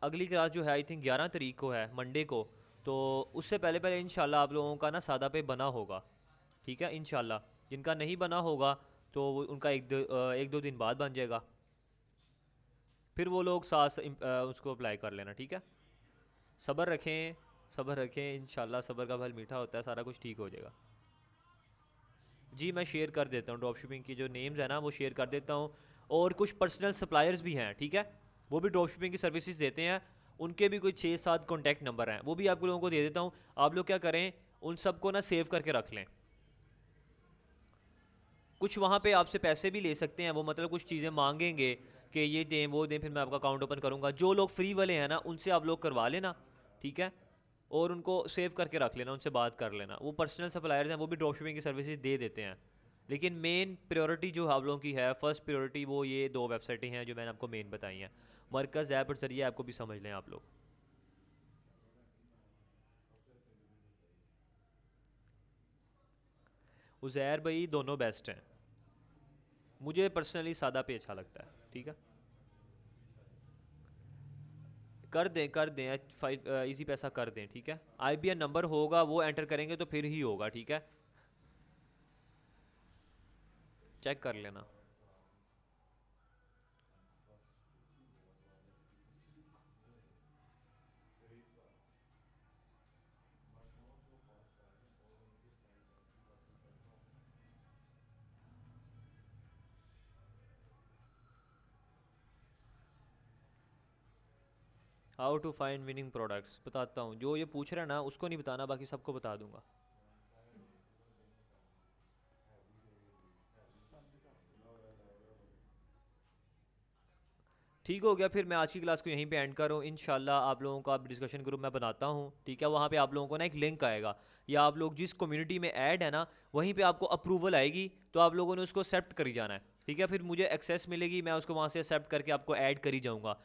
अगली क्लास जो है आई थिंक 11 तारीख को है, मंडे को, तो उससे पहले पहले इंशाल्लाह आप लोगों का ना सादा पे बना होगा, ठीक है इंशाल्लाह। जिनका नहीं बना होगा तो उनका एक दो दिन बाद बन जाएगा, फिर वो लोग उसको अप्लाई कर लेना, ठीक है। सब्र रखें, सब्र रखें, इंशाल्लाह सब्र का फल मीठा होता है, सारा कुछ ठीक हो जाएगा। जी मैं शेयर कर देता हूँ, ड्रॉप शिपिंग की जो नेम्स है ना वो शेयर कर देता हूँ। और कुछ पर्सनल सप्लायर्स भी हैं, ठीक है, वो भी ड्रॉप शिपिंग की सर्विसेज देते हैं, उनके भी कोई 6-7 कॉन्टैक्ट नंबर हैं, वो भी आप लोगों को दे देता हूँ। आप लोग क्या करें, उन सबको ना सेव करके रख लें। कुछ वहाँ पे आपसे पैसे भी ले सकते हैं वो, मतलब कुछ चीज़ें मांगेंगे कि ये दें वो दें, फिर मैं आपका अकाउंट ओपन करूँगा। जो लोग फ्री वाले हैं ना उनसे आप लोग करवा लेना, ठीक है, और उनको सेव करके रख लेना, उनसे बात कर लेना। वो पर्सनल सप्लायर्स हैं, वो भी ड्रॉप शिपिंग की सर्विसेज दे देते हैं, लेकिन मेन प्रायोरिटी जो आप लोगों की है, फर्स्ट प्रायोरिटी वो ये 2 वेबसाइटें हैं जो मैंने आपको मेन बताई हैं, मरकज़ ऐप और जरिए ऐप को भी समझ लें आप लोग। उज़ैर भाई दोनों बेस्ट हैं, मुझे पर्सनली सादा पे अच्छा लगता है, ठीक है। कर दें, 5 इजी पैसा कर दें, ठीक है। IBN नंबर होगा वो एंटर करेंगे तो फिर ही होगा, ठीक है, चेक कर लेना। How to find winning products बताता हूँ, जो ये पूछ रहा है ना उसको नहीं बताना, बाकी सबको बता दूंगा। ठीक हो गया, फिर मैं आज की क्लास को यहीं पे एंड कर रहा हूँ। इंशाल्लाह आप लोगों का डिस्कशन ग्रुप मैं बनाता हूँ, ठीक है। वहाँ पे आप लोगों को ना एक लिंक आएगा, या आप लोग जिस कम्युनिटी में ऐड है ना, वहीं पे आपको अप्रूवल आएगी, तो आप लोगों ने उसको एक्सेप्ट करी जाना है, ठीक है। फिर मुझे एक्सेस मिलेगी, मैं उसको वहाँ से एक्सेप्ट करके आपको ऐड करी जाऊँगा।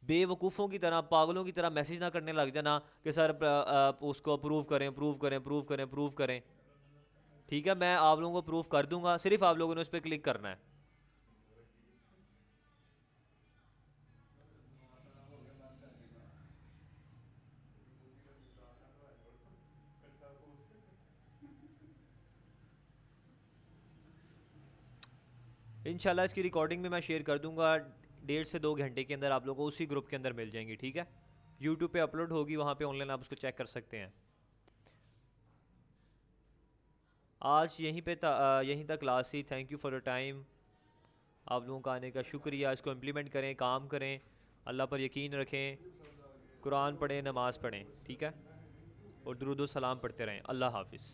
बेवकूफ़ों की तरह, पागलों की तरह मैसेज ना करने लग जाना कि सर उसको अप्रूव करें, अप्रूव करें, अप्रूव करें, अप्रूव करें, ठीक है। मैं आप लोगों को अप्रूव कर दूंगा, सिर्फ आप लोगों ने उस पर क्लिक करना है। इंशाल्लाह इसकी रिकॉर्डिंग भी मैं शेयर कर दूंगा, 1.5 से 2 घंटे के अंदर आप लोगों को उसी ग्रुप के अंदर मिल जाएंगी, ठीक है। यूट्यूब पे अपलोड होगी, वहाँ पे ऑनलाइन आप उसको चेक कर सकते हैं। आज यहीं तक क्लास थी। Thank you for your time. आप लोगों का आने का शुक्रिया। इसको इम्प्लीमेंट करें, काम करें, अल्लाह पर यकीन रखें, कुरान पढ़ें, नमाज़ पढ़ें, ठीक है, और दुरूद व सलाम पढ़ते रहें। अल्लाह हाफिज़।